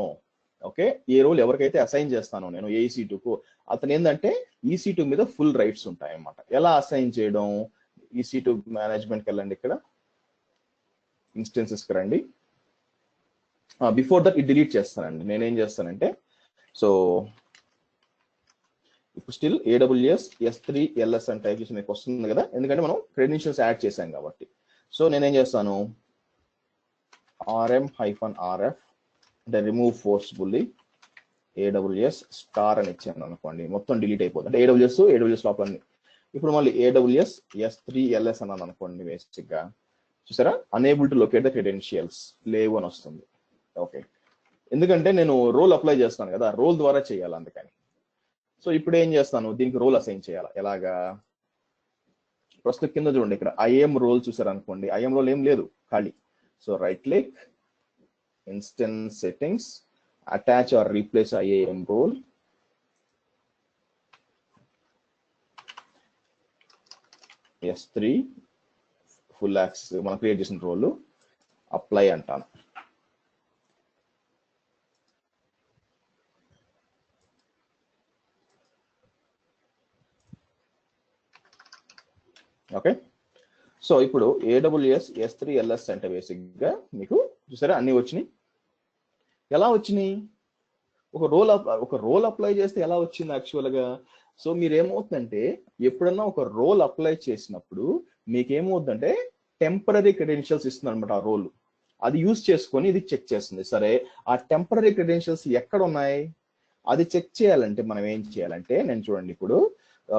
S1: ఓకే, ఈ రోల్ ఎవరికైతే అసైన్ చేస్తానో నేను EC2కు, అతను ఏంటంటే EC2 మీద ఫుల్ రైట్స్ ఉంటాయి అన్నమాట. ఎలా అసైన్ చేయడం, EC2 మేనేజ్మెంట్కి వెళ్ళండి, ఇక్కడ ఇన్స్టెన్సెస్కి రండి. బిఫోర్ దట్ ఇది డిలీట్ చేస్తానండి. నేనేం చేస్తానంటే, సో ఇప్పుడు స్టిల్ AWS S3 LS అని టైప్ చేసి మీకు వస్తుంది కదా, ఎందుకంటే మనం క్రెడెన్షియల్స్ యాడ్ చేసాం కాబట్టి. సో నేనేం చేస్తాను, RM-RF అంటే రిమూవ్ ఫోర్స్ఫుల్లీ AWS స్టార్ అని ఇచ్చాను అనుకోండి, మొత్తం డిలీట్ అయిపోతుంది. అంటే AWS లోపల. ఇప్పుడు మళ్ళీ AWS S3 LS అన్నాను అనుకోండి, బేసిక్ గా చూసారా, unable to locate the credentials, లేవు అని వస్తుంది. ఓకే, ఎందుకంటే నేను రోల్ అప్లై చేస్తాను కదా, రోల్ ద్వారా చేయాలి అందుకని. సో ఇప్పుడు ఏం చేస్తాను, దీనికి రోల్ అసైన్ చేయాలి. ఎలాగా, ప్రస్తుతం కింద చూడండి, ఇక్కడ IAM రోల్ చూసారు అనుకోండి, IAM రోల్ ఏం లేదు, ఖాళీ. So right click, instance settings, attach or replace IAM role, S3 full access మనం క్రియేట్ చేసిన రోల్, అప్లై అంటాను. ఓకే, సో ఇప్పుడు AWS S3 LS అంటే బేసిక్ గా మీకు చూసారా అన్ని వచ్చినాయి. ఎలా వచ్చినాయి, ఒక రోల్ అప్లై చేస్తే ఎలా వచ్చింది యాక్చువల్ గా. సో మీరు ఏమవుతుందంటే, ఎప్పుడన్నా ఒక రోల్ అప్లై చేసినప్పుడు మీకేమవుతుందంటే టెంపరరీ క్రెడెన్షియల్స్ ఇస్తుంది అనమాట. ఆ రోల్ అది యూజ్ చేసుకొని ఇది చెక్ చేస్తుంది. సరే, ఆ టెంపరరీ క్రెడెన్షియల్స్ ఎక్కడ ఉన్నాయి, అది చెక్ చేయాలంటే మనం ఏం చేయాలంటే, నేను చూడండి ఇప్పుడు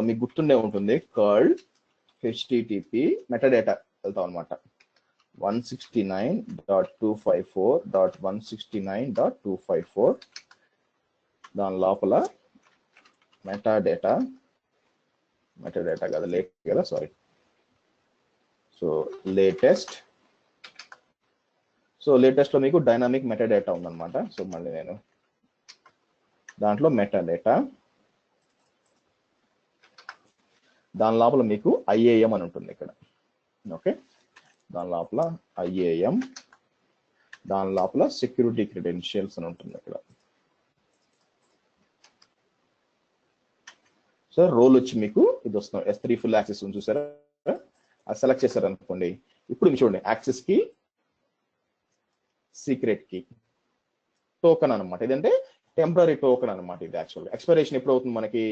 S1: మీకు గుర్తుండే ఉంటుంది, curl HTTP మెటాడేటా వెళ్తాం అనమాట, 169.254.169.254, దాని లోపల మెటాడేటా కదా, కదా, sorry, so latest. So latest లో మీకు డైనామిక్ మెటాడేటా ఉందన్నమాట. సో మళ్ళీ నేను దాంట్లో మెటాడేటా, దాని లోపల మీకు IAM అని ఉంటుంది ఇక్కడ. ఓకే, దాని లోపల IAM, దాని లోపల సెక్యూరిటీ క్రెడెన్షియల్స్ అని ఉంటుంది ఇక్కడ. సో రోల్ వచ్చి మీకు ఇది వస్తుంది, S3 ఫుల్ యాక్సెస్ ఉంది చూసారా, అది సెలెక్ట్ చేశారు అనుకోండి. ఇప్పుడు మీరు చూడండి, యాక్సెస్ కి, సీక్రెట్ కి, టోకెన్ అనమాట. ఇదంటే టెంపరరీ టోకెన్ అనమాట. ఇది యాక్చువల్గా ఎక్స్పైరేషన్ ఎప్పుడు అవుతుంది మనకి,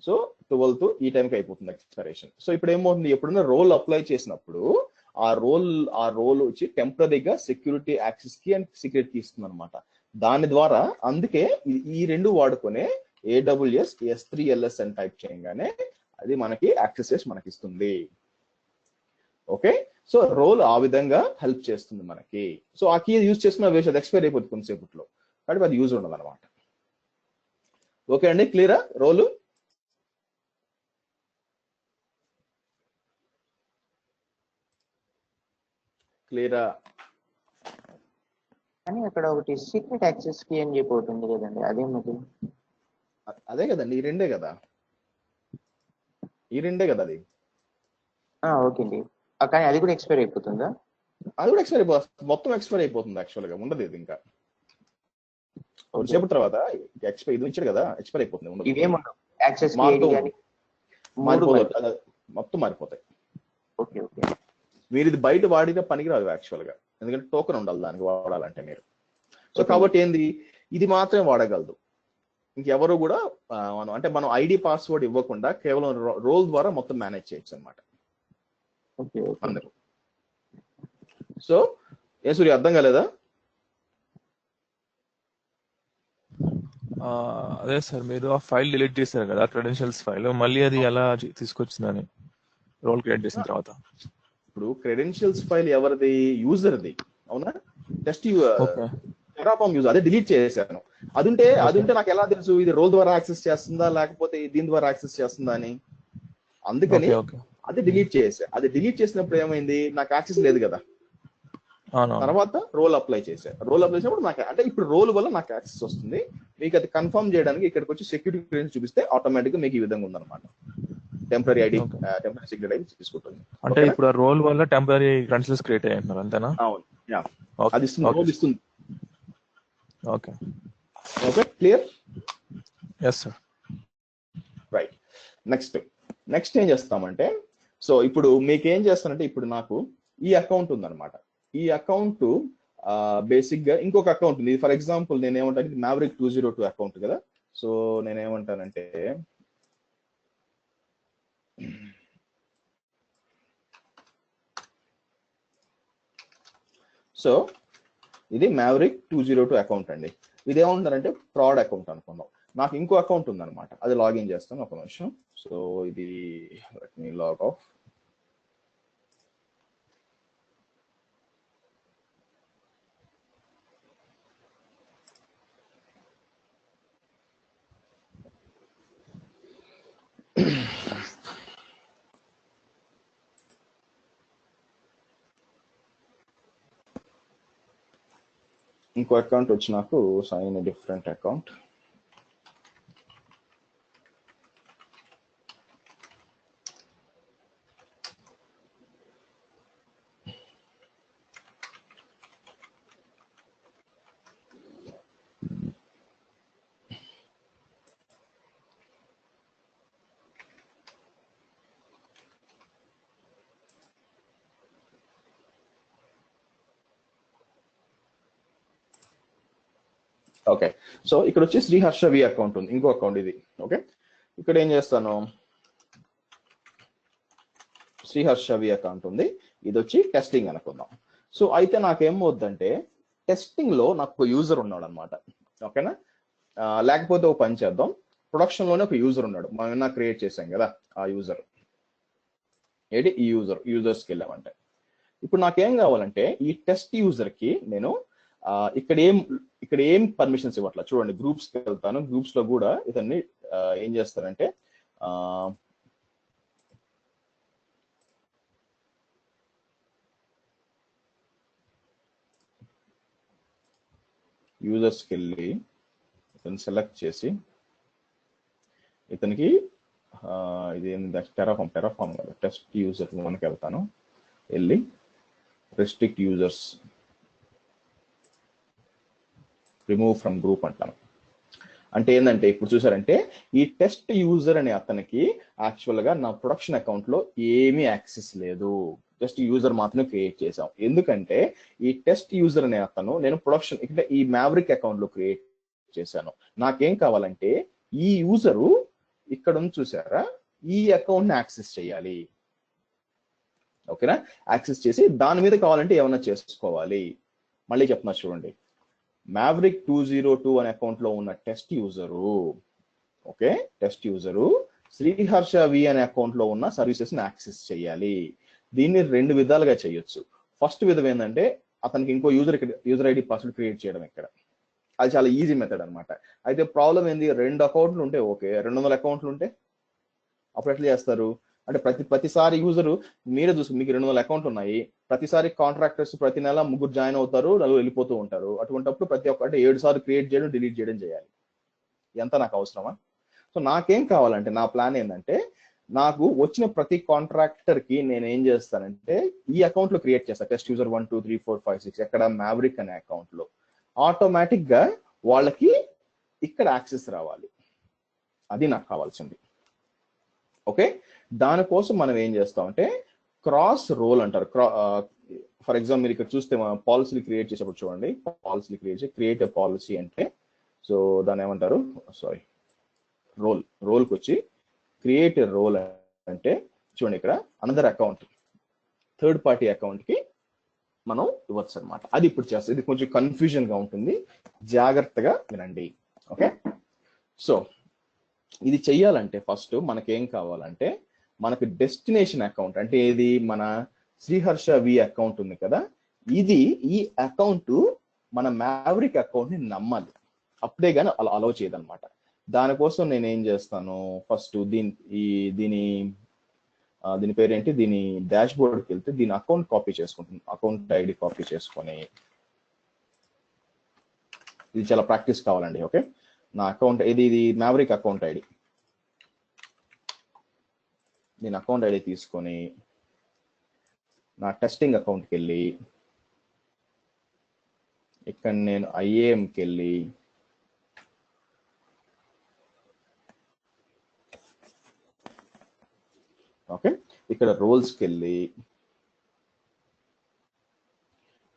S1: సో 12th ఈ టైంకి అయిపోతుంది ఎక్స్పైరేషన్. సో ఇప్పుడు ఏమవుతుంది, ఎప్పుడైనా రోల్ అప్లై చేసినప్పుడు ఆ రోల్ వచ్చి టెంపరరీగా సెక్యూరిటీ యాక్సెస్ కి అండ్ సీక్రెట్ కి ఇస్తుంది అనమాట. దాని ద్వారా అందుకే ఈ రెండు వాడుకునే AWS S3 LS అని టైప్ చేయగానే అది మనకి యాక్సెస్ మనకి ఇస్తుంది. ఓకే, సో రోల్ ఆ విధంగా హెల్ప్ చేస్తుంది మనకి. సో ఆ కీ యూజ్ చేసుకున్న వేస్ట్, అది ఎక్స్పైర్ అయిపోతుంది కొంతసేపట్లో, కాబట్టి అది యూజ్ ఉండదు అనమాట. ఓకే అండి, క్లియరా రోలు? క్లియరా?
S2: కానీ అక్కడ ఒకటి సీక్రెట్ యాక్సెస్ కి అని చెప్పి ఉంటుంది కదండి, అదేమిటి?
S1: అదే కదండి, ఈ రెండే కదా అది.
S2: ఓకే అండి. కానీ అది కూడా ఎక్స్పైర్ అయిపోతుందా?
S1: అది కూడా ఎక్స్పైర్ అయిపోతుంది, మొత్తం ఎక్స్పైర్ అయిపోతుంది. యాక్చువల్ గా ఉండదు ఇది ఇంకా కొంతసేపు తర్వాత ఎక్స్పైర్ ఇది ఇచ్చాడు కదా, ఎక్స్పైర్ అయిపోతుంది, ఉండదు.
S2: ఇవేమన్నా యాక్సెస్
S1: మారిపోతుంది, మొత్తం మారిపోతాయి.
S2: Okay okay.
S1: మీరు ఇది బయట వాడితే పనికిరాదు యాక్చువల్ గా, ఎందుకంటే టోకెన్ ఉండాలి దానికి వాడాలంటే మీరు. సో కాబట్టి ఏంది, ఇది మాత్రమే వాడగలదు, ఇంకెవరు కూడా మనం ఐడి పాస్వర్డ్ ఇవ్వకుండా కేవలం రోల్ ద్వారా మొత్తం మేనేజ్ చేయొచ్చు అనమాట. అందుకు సో ఏ సూర్య అర్థం కాలేదా?
S3: అదే సార్, మీరు ఆ ఫైల్ డిలీట్ చేశారు కదా క్రెడెన్షియల్స్ ఫైల్, మళ్ళీ అది ఎలా తీసుకొచ్చిందని రోల్ క్రియేట్ చేసిన తర్వాత?
S1: ఇప్పుడు క్రెడెన్షియల్స్ ఫైల్ ఎవరిది? యూజర్ది, అవునా? జస్ట్ టెరాఫార్మ్ యూజర్, అదే డిలీట్ చేశాను. అది ఉంటే నాకు ఎలా తెలుసు ఇది రోల్ ద్వారా యాక్సెస్ చేస్తుందా లేకపోతే దీని ద్వారా యాక్సెస్ చేస్తుందా అని? అందుకని అది డిలీట్ చేసా. అది డిలీట్ చేసినప్పుడు ఏమైంది, నాకు యాక్సెస్ లేదు కదా. తర్వాత రోల్ అప్లై చేసా. రోల్ అప్లై చేసినప్పుడు నాకు అంటే ఇప్పుడు రోల్ వల్ల నాకు యాక్సెస్ వస్తుంది. మీకు అది కన్ఫర్మ్ చేయడానికి ఇక్కడికి వచ్చి సెక్యూరిటీ క్లియరెన్స్ చూపిస్తే ఆటోమేటిక్ గా మీకు ఈ విధంగా ఉందన్నమాట. Temporary ID, temporary security ID తీసుకుంటుంది.
S3: అంటే ఇప్పుడు ఆ రోల్ వల్ల టెంపరీ క్రెడెన్షియల్స్ క్రియేట్ అయ్యారు అంతేనా?
S1: అవును, అది ఇస్తుంది.
S3: Okay
S1: okay, clear?
S3: Yes sir.
S1: Right. Next ఏం చేస్తామంటే, సో ఇప్పుడు మీకు ఏం చేస్తానంటే, ఇప్పుడు నాకు ఈ అకౌంట్ ఉందన్నమాట. ఈ అకౌంట్ బేసిక్ గా ఇంకొక అకౌంట్ ఉంది. ఫర్ ఎగ్జాంపుల్ నేను ఏమంటాను, మ్యావరిక్ 202 అకౌంట్ కదా. సో నేనేమంటానంటే, సో ఇది మ్యావరిక్ 202 అకౌంట్ అండి. ఇది ఏమంటారంటే ఫ్రాడ్ అకౌంట్ అనుకుందాం. నాకు ఇంకో అకౌంట్ ఉందన్నమాట, అది లాగిన్ చేస్తాను ఒక నిమిషం. సో ఇది లెట్ మీ లాగ్ ఆఫ్. ఇంకో అకౌంట్ వచ్చి నాకు sign different account. Okay, so ఇక్కడ వచ్చి శ్రీహర్షవి అకౌంట్ ఉంది, ఇంకో అకౌంట్ ఇది. ఓకే, ఇక్కడ ఏం చేస్తాను, శ్రీహర్షవి అకౌంట్ ఉంది, ఇది వచ్చి టెస్టింగ్ అనుకుందాం. సో అయితే నాకేమవుద్దంటే, టెస్టింగ్ లో నాకు యూజర్ ఉన్నాడు అనమాట. ఓకేనా? లేకపోతే ఒక పని చేద్దాం, ప్రొడక్షన్ లోనే ఒక యూజర్ ఉన్నాడు, మనం క్రియేట్ చేసాం కదా. ఆ యూజర్ ఏంటి, ఈ యూజర్స్కి వెళ్ళామంటే, ఇప్పుడు నాకేం కావాలంటే ఈ టెస్ట్ యూజర్ కి నేను ఇక్కడ ఏం పర్మిషన్స్ ఇవ్వట్లా. చూడండి, గ్రూప్స్ కి వెళ్తాను. గ్రూప్స్ లో కూడా ఇతన్ని ఏం చేస్తారంటే, యూజర్స్కి వెళ్ళి ఇతను సెలెక్ట్ చేసి, ఇతనికి ఇది టెరాఫామ్ కదా, టెస్ట్ యూజర్ మనకి వెళ్తాను, వెళ్ళి restrict users, remove from group అంటాను. అంటే ఏంటంటే, ఇప్పుడు చూసారంటే ఈ టెస్ట్ యూజర్ అనే అతనికి యాక్చువల్ గా నా ప్రొడక్షన్ అకౌంట్ లో ఏమీ యాక్సెస్ లేదు, జస్ట్ యూజర్ మాత్రమే క్రియేట్ చేసాం. ఎందుకంటే ఈ టెస్ట్ యూజర్ అనే అతను నేను ప్రొడక్షన్ ఇక్కడ ఈ మ్యావరిక్ అకౌంట్ లో క్రియేట్ చేశాను. నాకేం కావాలంటే ఈ యూజరు ఇక్కడ చూసారా, ఈ అకౌంట్ ని యాక్సెస్ చేయాలి. ఓకేనా? యాక్సెస్ చేసి దాని మీద కావాలంటే ఏమన్నా చేసుకోవాలి. మళ్ళీ చెప్తున్నా చూడండి, మ్యావరిక్ 202 అనే అకౌంట్ లో ఉన్న test user, okay, test user Sriharsha V అనే అకౌంట్ లో ఉన్న సర్వీసెస్ ని యాక్సెస్ చేయాలి. దీన్ని రెండు విధాలుగా చేయొచ్చు. ఫస్ట్ విధం ఏంటంటే, అతనికి ఇంకో యూజర్ ఐడి పాస్వర్డ్ క్రియేట్ చేయడం. ఇక్కడ అది చాలా ఈజీ మెథడ్ అనమాట. అయితే ప్రాబ్లం ఏంది, 2 అకౌంట్లు ఉంటే ఓకే, 200 అకౌంట్లు ఉంటే అప్పుడు ఎట్లా చేస్తారు అంటే, ప్రతిసారి యూజరు మీరే చూసి, మీకు 200 అకౌంట్లు ఉన్నాయి, ప్రతిసారి కాంట్రాక్టర్స్ ప్రతి నెల 3 జాయిన్ అవుతారు, 4 వెళ్ళిపోతూ ఉంటారు. అటువంటిప్పుడు ప్రతి ఒక్క అంటే 7 సార్లు క్రియేట్ చేయడం, డిలీట్ చేయడం చేయాలి. ఎంత నాకు అవసరమా? సో నాకేం కావాలంటే, నా ప్లాన్ ఏంటంటే, నాకు వచ్చిన ప్రతి కాంట్రాక్టర్ కి నేను ఏం చేస్తానంటే ఈ అకౌంట్ లో క్రియేట్ చేస్తాను. టెస్ట్ యూజర్ 1 2 3 4 5 6 ఎక్కడ మ్యావరిక్ అనే అకౌంట్ లో ఆటోమేటిక్ గా వాళ్ళకి ఇక్కడ యాక్సెస్ రావాలి. అది నాకు కావాల్సింది. ఓకే, దానికోసం మనం ఏం చేస్తామంటే క్రాస్ రోల్ అంటారు. ఫర్ ఎగ్జాంపుల్ మీరు ఇక్కడ చూస్తే పాలసీలు క్రియేట్ చేసేప్పుడు చూడండి, పాలసీలు క్రియేట్ ఎ పాలసీ అంటే, సో దాన్ని ఏమంటారు, సారీ, రోల్కి వచ్చి క్రియేట్ ఎ రోల్ అంటే చూడండి ఇక్కడ another account, third party account కి మనం ఇవ్వచ్చు అనమాట. అది ఇప్పుడు చేస్తాం. ఇది కొంచెం కన్ఫ్యూజన్ గా ఉంటుంది, జాగ్రత్తగా వినండి. ఓకే, సో ఇది చెయ్యాలంటే ఫస్ట్ మనకేం కావాలంటే మనకు డెస్టినేషన్ అకౌంట్ అంటే ఇది మన శ్రీహర్ష వి అకౌంట్ ఉంది కదా, ఈ అకౌంట్ మన మ్యావరిక్ అకౌంట్ ని నమ్మాలి, అప్పుడే కానీ అలా అలౌ చేయదన్నమాట. దానికోసం నేను ఏం చేస్తాను, ఫస్ట్ దీని పేరేంటి, దీని డాష్ బోర్డ్కి వెళ్తే దీని అకౌంట్ కాపీ చేసుకుంటుంది, అకౌంట్ ఐడి కాపీ చేసుకొని, ఇది చాలా ప్రాక్టీస్ కావాలండి. ఓకే, నా అకౌంట్ ఇది మ్యావరిక్ అకౌంట్ ఐడి, నేను అకౌంట్ ఐడి తీసుకొని నా టెస్టింగ్ అకౌంట్కి వెళ్ళి ఇక్కడ నేను ఐఏఎంకి వెళ్ళి ఓకే ఇక్కడ రోల్స్కి వెళ్ళి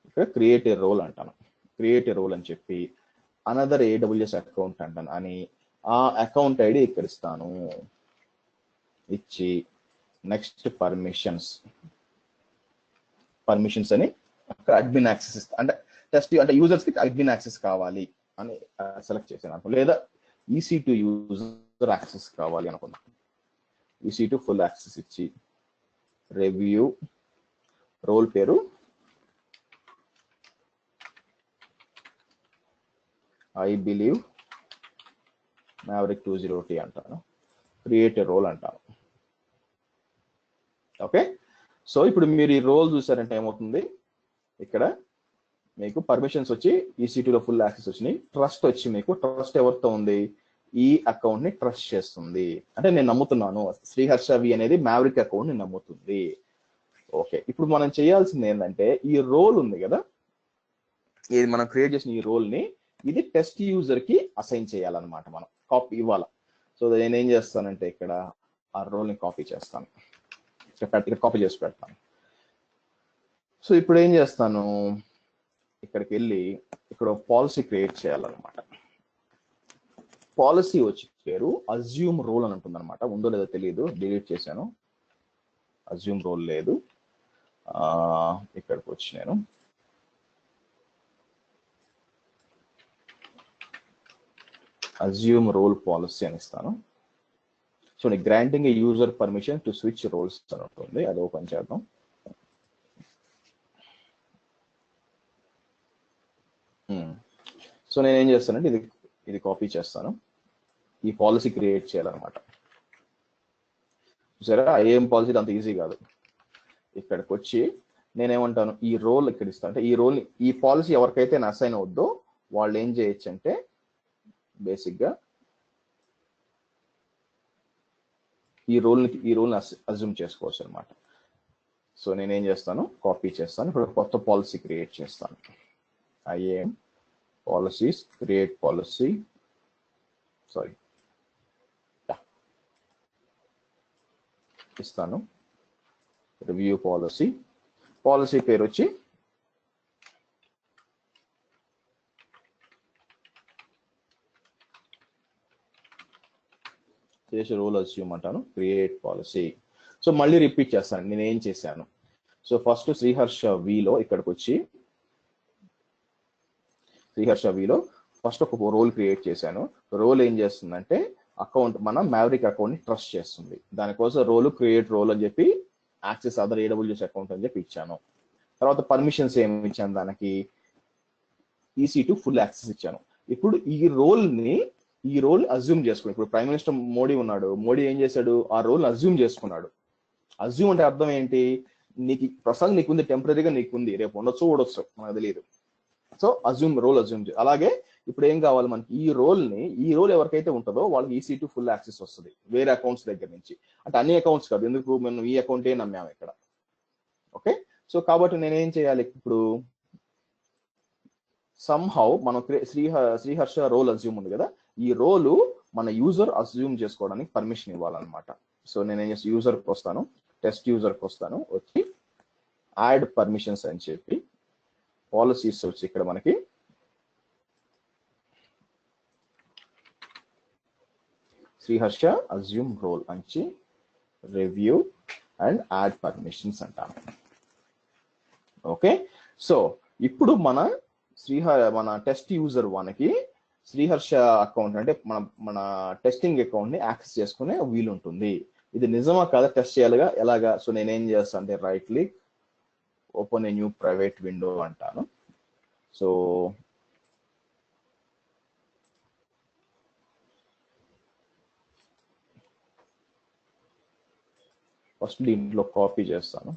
S1: ఇక్కడ క్రియేట్ ఏ రోల్ అంటాను. క్రియేట్ ఏ రోల్ అని చెప్పి అనదర్ AWS అకౌంట్ అంటాను అని ఆ అకౌంట్ ఐడి ఇక్కడ ఇస్తాను. ఇచ్చి నెక్స్ట్ పర్మిషన్స్ అని అక్కడ అడ్మిన్ యాక్సెస్ ఇస్తా, అంటే టెస్ట్ అంటే యూజర్స్ కి అడ్మిన్ యాక్సెస్ కావాలి అని సెలెక్ట్ చేసాను, లేదా EC2 యూజర్ యాక్సెస్ కావాలి అనుకున్నా. EC2 ఫుల్ యాక్సెస్ ఇచ్చి రివ్యూ రోల్ పేరు ఐ బిలీవ్ మ్యావరిక్ 203 అంటాను, క్రియేట్ రోల్ అంటాను. ఓకే, సో ఇప్పుడు మీరు ఈ రోల్ చూసారంటే ఏమవుతుంది, ఇక్కడ మీకు పర్మిషన్స్ వచ్చి EC2లో ఫుల్ యాక్సెస్ వచ్చినాయి, ట్రస్ట్ వచ్చి మీకు ట్రస్ట్ ఎవరితో ఉంది, ఈ అకౌంట్ ని ట్రస్ట్ చేస్తుంది, అంటే నేను నమ్ముతున్నాను శ్రీహర్ష వి అనేది మ్యావరిక్ అకౌంట్ ని నమ్ముతుంది. ఓకే, ఇప్పుడు మనం చేయాల్సింది ఏంటంటే ఈ రోల్ ఉంది కదా, ఇది మనం క్రియేట్ చేసిన ఈ రోల్ ని ఇది టెస్ట్ యూజర్ కి అసైన్ చేయాలన్నమాట, మనం కాపీ ఇవ్వాలి. సో నేను ఏం చేస్తానంటే ఇక్కడ ఆ రోల్ ని కాపీ చేస్తాను, ఇక్కడ కాపీ చేసి పెడతాను. సో ఇప్పుడు ఏం చేస్తాను, ఇక్కడికి వెళ్ళి ఇక్కడ పాలసీ క్రియేట్ చేయాలన్నమాట. పాలసీ వచ్చి పేరు అజ్యూమ్ రోల్ అని ఉంటుంది అనమాట, ఉందో లేదో తెలియదు, డిలీట్ చేశాను, అజ్యూమ్ రోల్ లేదు. ఇక్కడికి వచ్చి నేను అజ్యూమ్ రోల్ పాలసీ అని ఇస్తాను. So granting a user permission to switch roles అని ఉంటుంది, అది ఓపెన్ చేద్దాం. సో నేను ఏం చేస్తానంటే ఇది కాపీ చేస్తాను, ఈ పాలసీ క్రియేట్ చేయాలన్నమాట. సరే, ఏం పాలసీ అంత ఈజీ కాదు. ఇక్కడికి వచ్చి నేనేమంటాను, ఈ రోల్ ఇక్కడ ఇస్తాను, అంటే ఈ పాలసీ ఎవరికైతే అసైన్ అవుద్దో వాళ్ళు ఏం చేయొచ్చు అంటే బేసిక్గా ఈ రోల్ని అజ్యూమ్ చేసుకోవచ్చు అనమాట. సో నేనేం చేస్తాను, కాపీ చేస్తాను, ఇప్పుడు కొత్త పాలసీ క్రియేట్ చేస్తాను. IAM policies create policy, sorry ఇస్తాను, రివ్యూ పాలసీ పేరు వచ్చి చేసి రోల్ అజ్యూమ్ అంటాను, క్రియేట్ పాలసీ. సో మళ్ళీ రిపీట్ చేస్తాను నేను ఏం చేశాను. సో ఫస్ట్ శ్రీహర్ష విలో ఇక్కడికి వచ్చి శ్రీహర్ష విలో ఫస్ట్ ఒక రోల్ క్రియేట్ చేశాను. రోల్ ఏం చేస్తుందంటే అకౌంట్ మన మ్యావరిక్ అకౌంట్ ని ట్రస్ట్ చేస్తుంది, దానికోసం రోల్ క్రియేట్ రోల్ అని చెప్పి యాక్సెస్ అదర్ AWS అకౌంట్ అని చెప్పి ఇచ్చాను. తర్వాత పర్మిషన్స్ ఏమి ఇచ్చాను, దానికి EC2 ఫుల్ యాక్సెస్ ఇచ్చాను. ఇప్పుడు ఈ రోల్ అజ్యూమ్ చేసుకుని, ఇప్పుడు ప్రైమ్ మినిస్టర్ మోడీ ఉన్నాడు, మోడీ ఏం చేశాడు, ఆ రోల్ అజ్యూమ్ చేసుకున్నాడు. అజ్యూమ్ అంటే అర్థం ఏంటి, ప్రస్తుతం నీకుంది, టెంపరీగా నీకుంది, రేపు ఉండొచ్చు ఊడొచ్చు మనకు తెలియదు. సో రోల్ అజ్యూమ్ అలాగే ఇప్పుడు ఏం కావాలి మనకి, ఈ రోల్ ఎవరికైతే ఉంటుందో వాళ్ళకి EC2 ఫుల్ యాక్సెస్ వస్తుంది వేరే అకౌంట్స్ దగ్గర నుంచి. అంటే అన్ని అకౌంట్స్ కాదు, ఎందుకు మనం ఈ అకౌంటే నమ్మాము ఇక్కడ. ఓకే, సో కాబట్టి నేనేం చేయాలి ఇప్పుడు, సమ్హౌ మనం శ్రీహర్ష రోల్ అజ్యూమ్ ఉంది కదా, ఈ రోలు మన యూజర్ అజ్యూమ్ చేసుకోవడానికి పర్మిషన్ ఇవ్వాలన్నమాట. సో నేనేం చేసి యూజర్కి వస్తాను, టెస్ట్ యూజర్కి వస్తాను, వచ్చి యాడ్ పర్మిషన్స్ అని చెప్పి పాలసీస్ వచ్చి ఇక్కడ మనకి శ్రీహర్ష అజ్యూమ్ రోల్ అని రివ్యూ అండ్ యాడ్ పర్మిషన్స్ అంటాను. ఓకే, సో ఇప్పుడు మన టెస్ట్ యూజర్ 1కి శ్రీహర్ష అకౌంట్ అంటే మన టెస్టింగ్ అకౌంట్ ని యాక్సెస్ చేసుకునే వీలు ఉంటుంది. ఇది నిజమా కాదా టెస్ట్ చేయాలిగా, ఎలాగా? సో నేనేం చేస్తాను అంటే right click, open a new private window అంటాను. సో ఫస్ట్ దీంట్లో కాపీ చేస్తాను,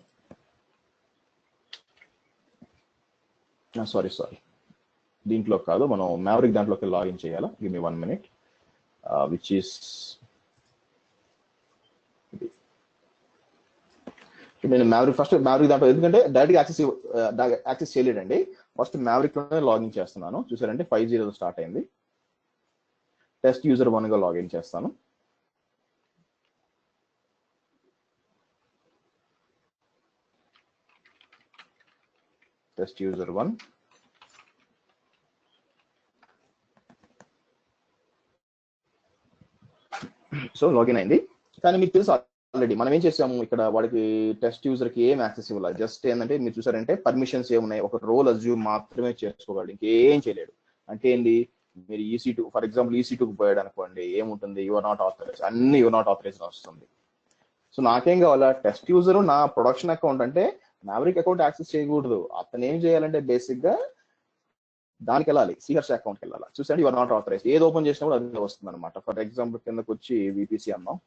S1: సారీ దీంట్లో కాదు, మనం మ్యావరిక్ దాంట్లోకి లాగిన్ చేయాలా. Give me 1 minute, which is నేను ఫస్ట్ మ్యావరిక్ దాంట్లో, ఎందుకంటే డైరెక్ట్ యాక్సెస్ చేయలేడండి. ఫస్ట్ మ్యావరిక్ లోనే లాగిన్ చేస్తున్నాను. చూసారంటే 50 స్టార్ట్ అయింది. టెస్ట్ యూజర్ 1గా లాగిన్ చేస్తాను. టెస్ట్ యూజర్ 1, సో లాగిన్ అయింది. కానీ మీకు తెలుసు ఆల్రెడీ మనం ఏం చేసాము ఇక్కడ, వాడికి టెస్ట్ యూజర్ కి ఏం యాక్సెస్ ఇవ్వాలి, జస్ట్ ఏంటంటే మీరు చూసారంటే పర్మిషన్స్ ఏమున్నాయి, ఒక రోల్ అజ్యూమ్ మాత్రమే చేసుకోగలడు, ఇంకేం చేయలేడు. అంటే ఏంటి, మీరు EC2 ఫర్ ఎగ్జాంపుల్ EC2కి పోయాడు అనుకోండి, ఏముంటుంది, యువర్ నాట్ ఆథరైజ్, అన్ని యువర్ నాట్ ఆథరైజ్ వస్తుంది. సో నాకేం కావాలా, టెస్ట్ యూజర్ నా ప్రొడక్షన్ అకౌంట్ అంటే మ్యావరిక్ అకౌంట్ యాక్సెస్ చేయకూడదు. అతను ఏం చేయాలంటే బేసిక్ గా దానికి వెళ్ళాలి, శ్రీహర్ష అకౌంట్కి వెళ్ళాలి. చూసండి యువర్ నాట్ ఆథరైజ్, ఏది ఓపెన్ చేసినా కూడా అదే వస్తుంది అనమాట. ఫర్ ఎగ్జాంపుల్ కిందకు వచ్చి VPC అన్నాం,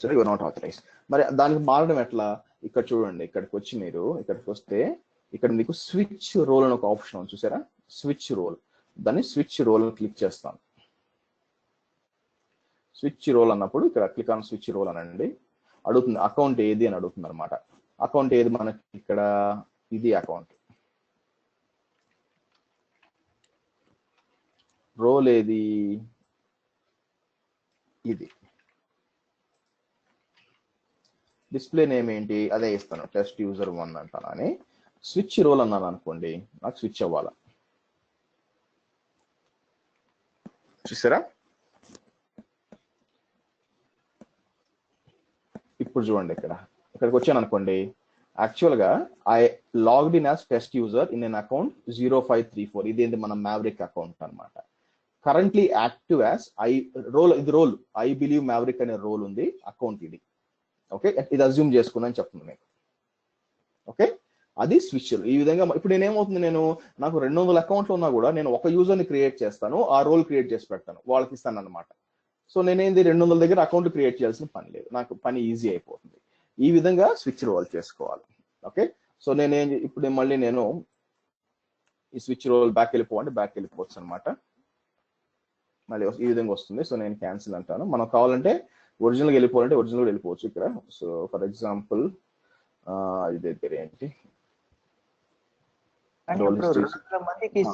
S1: సో యువర్ నాట్ ఆథరైజ్. మరి దానికి మారడం ఎట్లా, ఇక్కడ చూడండి, ఇక్కడికి వచ్చి మీరు ఇక్కడికి వస్తే ఇక్కడ మీకు స్విచ్ రోల్ అని ఒక ఆప్షన్ ఉంది, చూసారా, స్విచ్ రోల్. దాన్ని స్విచ్ రోల్ క్లిక్ చేస్తాను. స్విచ్ రోల్ అన్నప్పుడు ఇక్కడ క్లిక్ ఆన్ స్విచ్ రోల్ అనండి, అడుగుతుంది అకౌంట్ ఏది అని అడుగుతుంది అనమాట. అకౌంట్ ఏది మనకి ఇక్కడ, ఇది అకౌంట్. రోల్ ఏది, ఇది. డిస్ప్లే నేమ్ ఏంటి, అదే ఇస్తాను, టెస్ట్ యూజర్ 1 అంటాను. అని స్విచ్ రోల్ అన్నాను అనుకోండి, నాకు స్విచ్ అవ్వాలి. చూసారా, ఇప్పుడు చూడండి ఇక్కడికి వచ్చాను అనుకోండి, యాక్చువల్ గా I logged in as test user in N account 0534. ఇదేంటి మన మ్యావరిక్ అకౌంట్ అనమాట. కరెంట్లీ యాక్టివ్ యాజ్ ఇది రోల్ ఐ బిలీవ్ మ్యావరిక్ అనే రోల్ ఉంది, అకౌంట్ ఇది. ఓకే, ఇది అజ్యూమ్ చేసుకున్నాను చెప్తుంది మీకు. ఓకే, అది స్విచ్. ఈ విధంగా ఇప్పుడు నేనేమవుతుంది, నాకు 200 అకౌంట్లు ఉన్నా కూడా నేను ఒక యూజర్ ని క్రియేట్ చేస్తాను, ఆ రోల్ క్రియేట్ చేసి పెడతాను, వాళ్ళకి ఇస్తాను అనమాట. సో నేనేంది 200 దగ్గర అకౌంట్ క్రియేట్ చేయాల్సిన పని లేదు, నాకు పని ఈజీ అయిపోతుంది. ఈ విధంగా స్విచ్ రోల్ చేసుకోవాలి. ఓకే, సో ఇప్పుడు మళ్ళీ నేను ఈ స్విచ్ రోల్ బ్యాక్ వెళ్ళిపోవచ్చు అనమాట. మళ్ళీ ఈ విధంగా వస్తుంది. సో నేను క్యాన్సిల్ అంటాను. మనం కావాలంటే ఒరిజినల్గా వెళ్ళిపోవాలంటే ఒరిజినల్ కూడా వెళ్ళిపోవచ్చు ఇక్కడ. సో ఫర్ ఎగ్జాంపుల్ ఇది దగ్గర ఏంటి,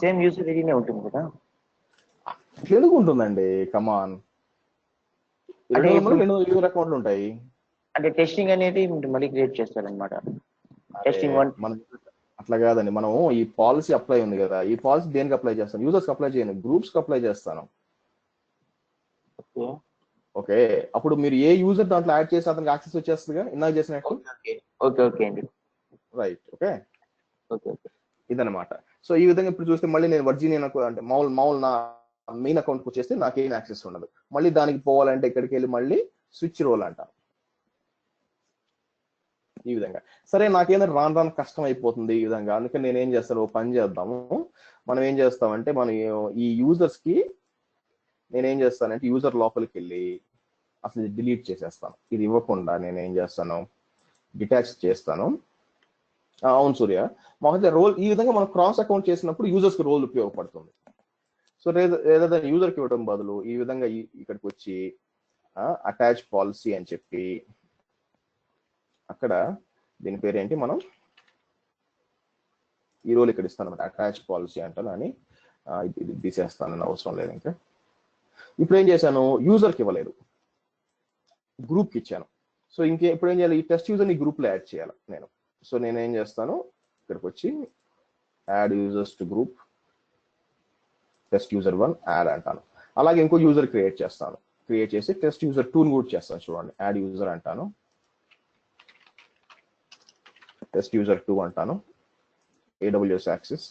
S2: సేమ్ యూజర్ ఐడినే ఉంటుంది కదా,
S1: తెలుగు ఉంటుందండి. కమాన్, 200 యూజర్ అకౌంట్లు ఉంటాయి.
S2: అంటే టెస్టింగ్ అనేది మళ్ళీ క్రియేట్ చేస్తారనమాట. టెస్టింగ్ 1
S1: మనం అట్లా కాదండి, మనం ఈ పాలసీ అప్లై ఉంది కదా, ఈ పాలసీ దేనికి అప్లై చేస్తాను, యూజర్స్ అప్లై చేయను, గ్రూప్స్ కి అప్లై చేస్తాను. ఓకే, అప్పుడు మీరు ఏ యూజర్ దాంట్లో యాడ్ చేసి అతనికి యాక్సెస్ వచ్చేస్తుందిగా, ఇందాక చేసినట్టు.
S2: ఓకే అండి,
S1: రైట్. ఓకే, ఇదనమాట. సో ఈ విధంగా ఇప్పుడు చూస్తే మళ్ళీ నేను వర్జీనియన్ అంటే మామూలు నా మెయిన్ అకౌంట్కి వచ్చేస్తే నాకేం యాక్సెస్ ఉండదు. మళ్ళీ దానికి పోవాలంటే ఇక్కడికి వెళ్ళి మళ్ళీ స్విచ్ రోల్ అంటాను. ఈ విధంగా సరే, నాకేందో రాను కష్టం అయిపోతుంది ఈ విధంగా. అందుకని నేను ఏం చేస్తాను, పని చేద్దాము. మనం ఏం చేస్తామంటే, మనం ఈ యూజర్స్ కి నేనేం చేస్తానంటే యూజర్ లోపలికి వెళ్ళి అసలు ఇది డిలీట్ చేసేస్తాను. ఇది ఇవ్వకుండా నేను ఏం చేస్తాను, డిటాచ్ చేస్తాను. అవును సూర్య, మాకైతే రోల్ ఈ విధంగా మనం క్రాస్ అకౌంట్ చేసినప్పుడు యూజర్స్కి రోల్ ఉపయోగపడుతుంది. సో ఏదైనా యూజర్కి ఇవ్వడం బదులు ఈ విధంగా ఇక్కడికి వచ్చి అటాచ్ పాలసీ అని చెప్పి అక్కడ దీని పేరు ఏంటి, మనం ఈ రోల్ ఇక్కడ ఇస్తాను అనమాట. అటాచ్ పాలసీ అంటాను అని ఇది తీసేస్తానని అవసరం లేదు. ఇంకా ఇప్పుడు ఏం చేశాను, యూజర్కి ఇవ్వలేదు, గ్రూప్కి ఇచ్చాను. సో ఇప్పుడు ఏం చేయాలి, ఈ టెస్ట్ యూజర్ని గ్రూప్లో యాడ్ చేయాలి నేను. సో నేను ఏం చేస్తాను, ఇక్కడికి వచ్చి add users to group, test user 1 add అంటాను. అలాగే ఇంకో యూజర్ క్రియేట్ చేస్తాను. క్రియేట్ చేసి టెస్ట్ యూజర్ 2ని కూడా చేస్తాను. చూడండి, యాడ్ యూజర్ అంటాను, టెస్ట్ యూజర్ 2 అంటాను, AWS యాక్సెస్,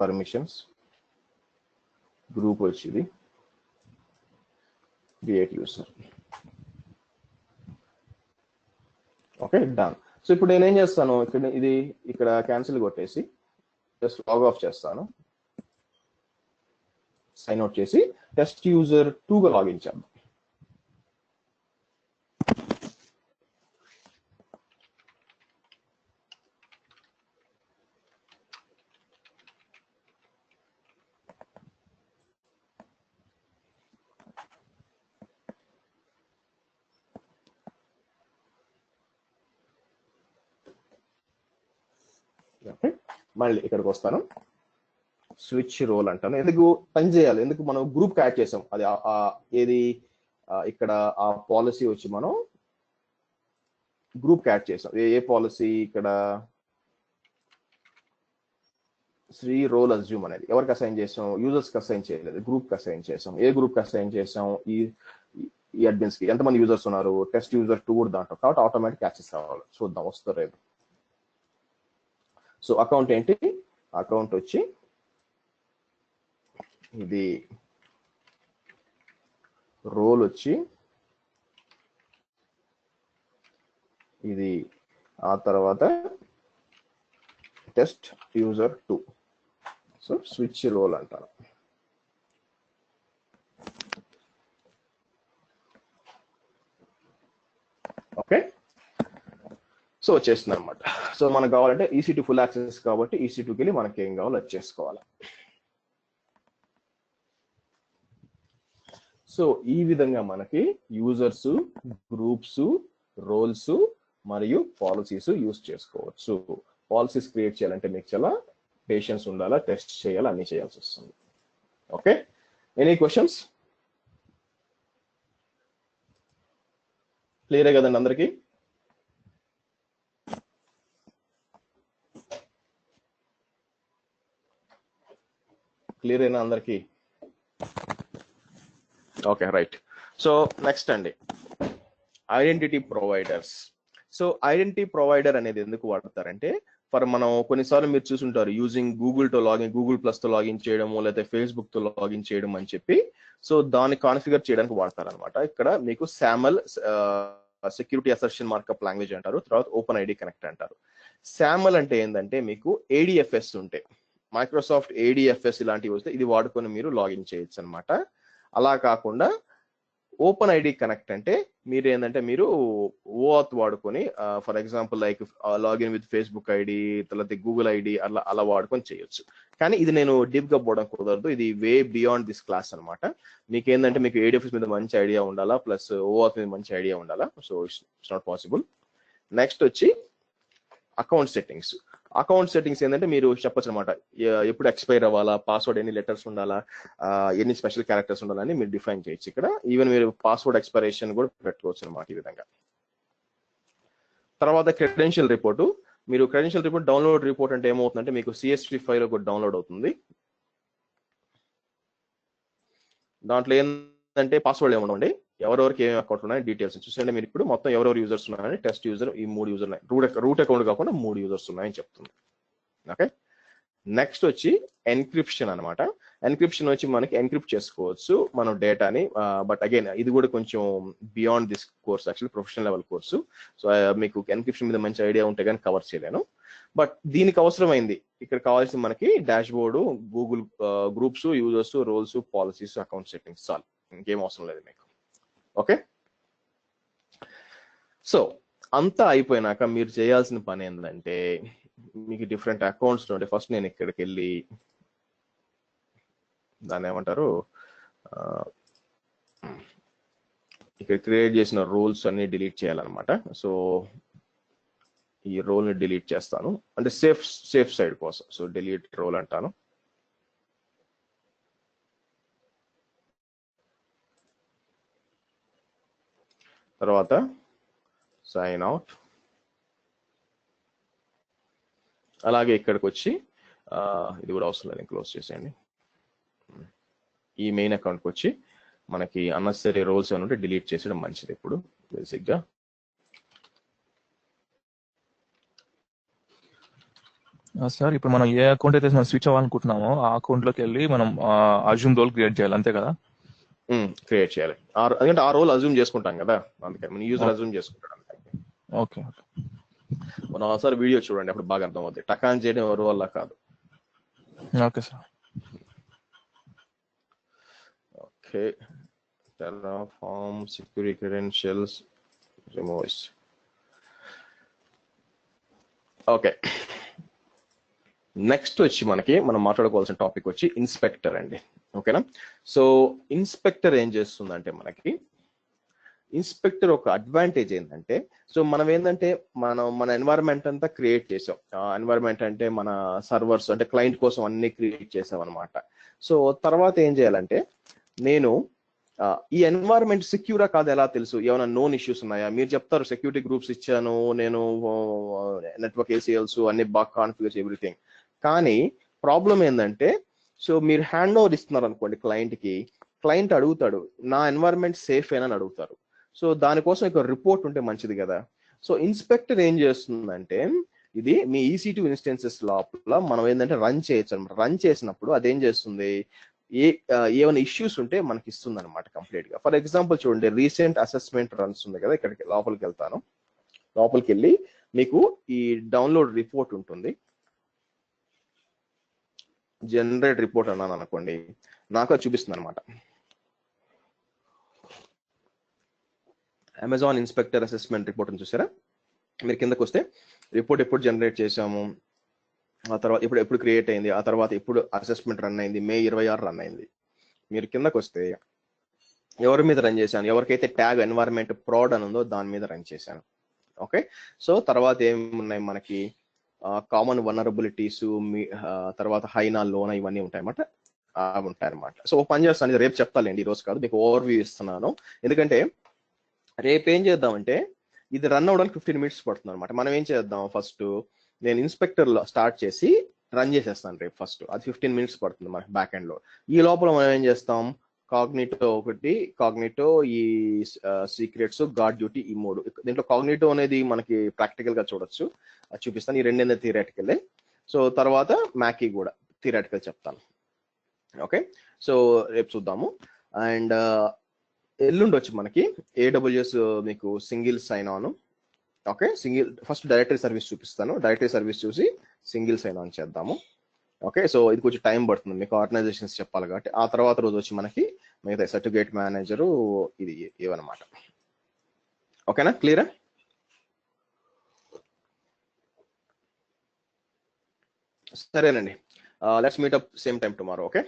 S1: పర్మిషన్స్, గ్రూప్ వచ్చింది create user. Okay, done. So ఇప్పుడు నేనేం చేస్తాను, ఇక్కడ క్యాన్సిల్ కొట్టేసి జస్ట్ లాగ్ ఆఫ్ చేస్తాను, సైన్ అవుట్ చేసి టెస్ట్ యూజర్ 2గా లాగిన్ చేద్దాం. ఓకే, మళ్ళీ ఇక్కడికి వస్తాను, స్విచ్ రోల్ అంటాను. ఎందుకు పని చేయాలి, ఎందుకు మనం గ్రూప్ యాడ్ చేసాం, అది ఏది ఇక్కడ ఆ పాలసీ వచ్చి మనం గ్రూప్ యాడ్ చేసాం. ఏ పాలసీ, ఇక్కడ శ్రీ రోల్ అజ్యూమ్ అనేది ఎవరికి అసైన్ చేసాం, యూజర్స్ కి అసైన్ చేయలేదు, గ్రూప్ కి అసైన్ చేసాం. ఏ గ్రూప్ కి అసైన్ చేసాం, ఈ అడ్మిన్స్ కి ఎంతమంది యూజర్స్ ఉన్నారు, టెస్ట్ యూజర్ 2 కూడా దాంట్లో, కాబట్టి ఆటోమేటిక్ యాక్సెస్ కావాలి. చూద్దాం వస్తారు రేపు. సో అకౌంట్ ఏంటి, అకౌంట్ వచ్చి ఇది, రోల్ వచ్చి ఇది, ఆ తర్వాత test user 2. So switch role అంటాను. ఓకే, సో వచ్చేస్తుంది అనమాట. సో మనకు కావాలంటే EC2 ఫుల్ యాక్సెస్ కాబట్టి EC2కి వెళ్ళి మనకి ఏం కావాలో అది చేసుకోవాలి. సో ఈ విధంగా మనకి యూజర్స్, గ్రూప్స్, రోల్స్ మరియు పాలసీస్ యూజ్ చేసుకోవచ్చు. పాలసీస్ క్రియేట్ చేయాలంటే మీకు చాలా పేషెన్స్ ఉండాలా, టెస్ట్ చేయాలి, అన్ని చేయాల్సి వస్తుంది. Okay, any questions? క్లియరే కదండి అందరికీ? క్లియర్ అయినా అందరికీ? Okay, right. సో నెక్స్ట్ అండి, identity providers. So identity provider అనేది ఎందుకు వాడతారంటే, మనం కొన్నిసార్లు మీరు చూసుంటారు యూజింగ్ గూగుల్ తో లాగిన్, గూగుల్ ప్లస్ తో లాగిన్ చేయడము, లేకపోతే ఫేస్బుక్ తో లాగిన్ చేయడం అని చెప్పి, సో దాన్ని కాన్ఫిగర్ చేయడానికి వాడతారనమాట. ఇక్కడ మీకు SAML security assertion markup language అంటారు, తర్వాత ఓపెన్ ఐడి కనెక్ట్ అంటారు. SAML అంటే ఏంటంటే మీకు ADFS ఉంటే, మైక్రోసాఫ్ట్ ADFS ఇలాంటివి వస్తే ఇది వాడుకొని మీరు లాగిన్ చేయొచ్చు అనమాట. అలా కాకుండా ఓపెన్ ఐడి కనెక్ట్ అంటే మీరు ఏంటంటే మీరు OAuth వాడుకొని, for example like login with Facebook ID, తర్వాత గూగుల్ ఐడి అలా వాడుకొని చేయొచ్చు. కానీ ఇది నేను డీప్ గా పోవడం కుదరదు, ఇది వే బియాండ్ దిస్ క్లాస్ అనమాట. మీకు ఏంటంటే మీకు ADFS మీద మంచి ఐడియా ఉండాలా, ప్లస్ OAuth మీద మంచి ఐడియా ఉండాలా. So it's not possible. Next వచ్చి అకౌంట్ సెట్టింగ్స్. అకౌంట్ సెట్టింగ్స్ ఏంటంటే మీరు చెప్పొచ్చు అనమాట, ఎప్పుడు ఎక్స్పైర్ అవ్వాలా, పాస్వర్డ్ ఎన్ని లెటర్స్ ఉండాలా, ఎన్ని స్పెషల్ క్యారెక్టర్స్ ఉండాలని మీరు డిఫైన్ చేయొచ్చు. ఇక్కడ ఈవెన్ మీరు పాస్వర్డ్ ఎక్స్పైరేషన్ కూడా పెట్టుకోవచ్చు అనమాట ఈ విధంగా. తర్వాత క్రెడెన్షియల్ రిపోర్టు. మీరు క్రెడెన్షియల్ రిపోర్ట్ డౌన్లోడ్ రిపోర్ట్ అంటే ఏమవుతుందంటే మీకు CSV ఫైల్ కూడా డౌన్లోడ్ అవుతుంది. దాంట్లో ఏంటంటే పాస్వర్డ్ ఏముండండి, ఎవరెవరికి ఏమి అకౌంట్ ఉన్నాయి డీటెయిల్స్ చూసండి. మీరు ఇప్పుడు మొత్తం ఎవరెవరు యూజర్స్ ఉన్నాయని, టెస్ట్ యూజర్ ఈ 3 యూజర్ ఉన్నాయి, రూట్ అకౌంట్ కాకుండా 3 యూజర్స్ ఉన్నాయని చెప్తుంది. ఓకే, నెక్స్ట్ వచ్చి ఎన్క్రిప్షన్ అనమాట. ఎన్క్రిప్షన్ వచ్చి మనకి ఎన్క్రిప్ట్ చేసుకోవచ్చు మనం డేటాని, బట్ అగైన్ ఇది కూడా కొంచెం beyond this course, actually professional level course. So మీకు ఎన్క్రిప్షన్ మీద మంచి ఐడియా ఉంటే కానీ కవర్ చేయలేను. బట్ దీనికి అవసరమైంది ఇక్కడ కావాల్సింది మనకి dashboard, Google groups, users, roles, policies, account settings చాలు, ఇంకేం అవసరం లేదు మీకు. ఓకే, సో అంతా అయిపోయినాక మీరు చేయాల్సిన పని ఏంటంటే మీకు డిఫరెంట్ అకౌంట్స్ ఉంటే ఫస్ట్ నేను ఇక్కడికి వెళ్ళి దాన్ని ఏమంటారు ఇక్కడ క్రియేట్ చేసిన రోల్స్ అన్ని డిలీట్ చేయాలన్నమాట. సో ఈ రోల్ ని డిలీట్ చేస్తాను, అంటే సేఫ్ సైడ్ కోసం. సో డిలీట్ రోల్ అంటాను. తర్వాత సైన్ అవుట్. అలాగే ఇక్కడికి వచ్చి ఇది కూడా అవసరం లేదు, క్లోజ్ చేసేయండి. ఈ మెయిన్ అకౌంట్కి వచ్చి మనకి అన్నెసరీ రోల్స్ అని ఉంటే డిలీట్ చేసేయడం మంచిది. ఇప్పుడు బేసిక్గా
S3: సార్ ఇప్పుడు మనం ఏ అకౌంట్ అయితే మనం స్విచ్ అవ్వాలనుకుంటున్నామో ఆ అకౌంట్ లోకి వెళ్ళి మనం అజ్యూమ్ రోల్ క్రియేట్ చేయాలి, అంతే కదా?
S1: క్రియేట్ చేయాలి, ఎందుకంటే ఆ రోల్ అజ్యూమ్ చేసుకుంటాం కదా, అందుకని మన యూజర్ అజ్యూమ్ చేసుకుంటాడు.
S3: ఓకే,
S1: మనం ఒకసారి వీడియో చూడండి, అప్పుడు బాగా అర్థం అవుతుంది. టకాన్ చేయడం ఎవరి వల్ల కాదు.
S3: Okay sir.
S1: Okay, Terraform security credentials removes. Okay, next వచ్చి మనం మాట్లాడుకోవాల్సిన టాపిక్ వచ్చి ఇన్స్పెక్టర్ అండి. ఓకేనా? సో ఇన్స్పెక్టర్ ఏం చేస్తుందంటే మనకి ఇన్స్పెక్టర్ ఒక అడ్వాంటేజ్ ఏంటంటే, సో మనం ఏంటంటే మన ఎన్వైరన్మెంట్ అంతా క్రియేట్ చేసాం. ఎన్వైరన్మెంట్ అంటే మన సర్వర్స్ అంటే క్లయింట్ కోసం అన్ని క్రియేట్ చేసాం అనమాట. సో తర్వాత ఏం చేయాలంటే నేను ఈ ఎన్వైరన్మెంట్ సెక్యూరా కాదు ఎలా తెలుసు? ఏమైనా నోన్ ఇష్యూస్ ఉన్నాయా? మీరు చెప్తారు సెక్యూరిటీ గ్రూప్స్ ఇచ్చాను నేను, నెట్వర్క్ ఏసీఎల్స్ అన్ని బాగా కాన్ఫిగర్ ఎవ్రీథింగ్. కానీ ప్రాబ్లం ఏంటంటే, సో మీరు హ్యాండ్ ఓవర్ ఇస్తున్నారు అనుకోండి క్లయింట్కి, క్లయింట్ అడుగుతాడు నా ఎన్వైరన్మెంట్ సేఫ్ అని అడుగుతారు. సో దానికోసం ఇక రిపోర్ట్ ఉంటే మంచిది కదా. సో ఇన్స్పెక్టర్ ఏం చేస్తుందంటే ఇది మీ EC2 ఇన్స్టెన్సెస్ లోపల మనం ఏంటంటే రన్ చేయొచ్చు అనమాట. రన్ చేసినప్పుడు అదేం చేస్తుంది, ఏమైనా ఇష్యూస్ ఉంటే మనకి ఇస్తుంది అనమాట కంప్లీట్ గా. ఫర్ ఎగ్జాంపుల్ చూడండి, రీసెంట్ అసెస్మెంట్ రన్స్ ఉంది కదా, ఇక్కడికి లోపలికి వెళ్తాను. లోపలికి వెళ్ళి మీకు ఈ డౌన్లోడ్ రిపోర్ట్ ఉంటుంది. జనరేట్ రిపోర్ట్ అన్నాను అనుకోండి, నాకు అది చూపిస్తుంది అనమాట. అమెజాన్ ఇన్స్పెక్టర్ అసెస్మెంట్ రిపోర్ట్ అని చూసారా? మీరు కిందకు వస్తే రిపోర్ట్ ఎప్పుడు జనరేట్ చేసాము, ఆ తర్వాత ఎప్పుడు క్రియేట్ అయింది, ఆ తర్వాత ఎప్పుడు అసెస్మెంట్ రన్ అయింది, May 26 రన్ అయింది. మీరు కిందకు వస్తే ఎవరి మీద రన్ చేశాను, ఎవరికైతే ట్యాగ్ ఎన్వైరన్మెంట్ ప్రాడ్ అని ఉందో దాని మీద రన్ చేశాను. ఓకే, సో తర్వాత ఏమున్నాయి మనకి కామన్ వనరబిలిటీస్, తర్వాత హైనా లోనా ఇవన్నీ ఉంటాయన్నమాట, అవి ఉంటాయన్నమాట. సో పని చేస్తాను, రేపు చెప్తానండి, ఈ రోజు కాదు, మీకు ఓవర్వ్యూ ఇస్తున్నాను. ఎందుకంటే రేపు ఏం చేద్దామంటే ఇది రన్ అవడానికి 15 minutes పడుతుంది అనమాట. మనం ఏం చేద్దాం, ఫస్ట్ నేను ఇన్స్పెక్టర్ లో స్టార్ట్ చేసి రన్ చేసేస్తాను రేపు ఫస్ట్. అది 15 minutes పడుతుంది మనకి బ్యాక్ ఎండ్ లో. ఈ లోపల మనం ఏం చేస్తాం, కాగ్నిటో ఒకటి, కాగ్నిటో, ఈ సీక్రెట్స్, గార్డ్ డ్యూటీ, ఈ 3. దీంట్లో కాగ్నిటో అనేది మనకి ప్రాక్టికల్ గా చూడొచ్చు, అది చూపిస్తాను. ఈ రెండేందో థియరాటికల్. సో తర్వాత మ్యాకీ కూడా థియరాటికల్ చెప్తాను. ఓకే, సో రేపు చూద్దాము. అండ్ ఎల్లుండి వచ్చి మనకి AWS మీకు single sign on. Okay, first directory service చూపిస్తాను, డైరెక్టరీ సర్వీస్ చూసి సింగిల్ సైన్ ఆన్ చేద్దాము. ఓకే, సో ఇది కొంచెం టైం పడుతుంది, మీకు ఆర్గనైజేషన్స్ చెప్పాలి కాబట్టి. ఆ తర్వాత రోజు వచ్చి మనకి మిగతా సర్టిఫికేట్ మేనేజరు ఇది ఇవన్నమాట. ఓకేనా, క్లియరా? సరేనండి, let's meet up same time tomorrow. Okay.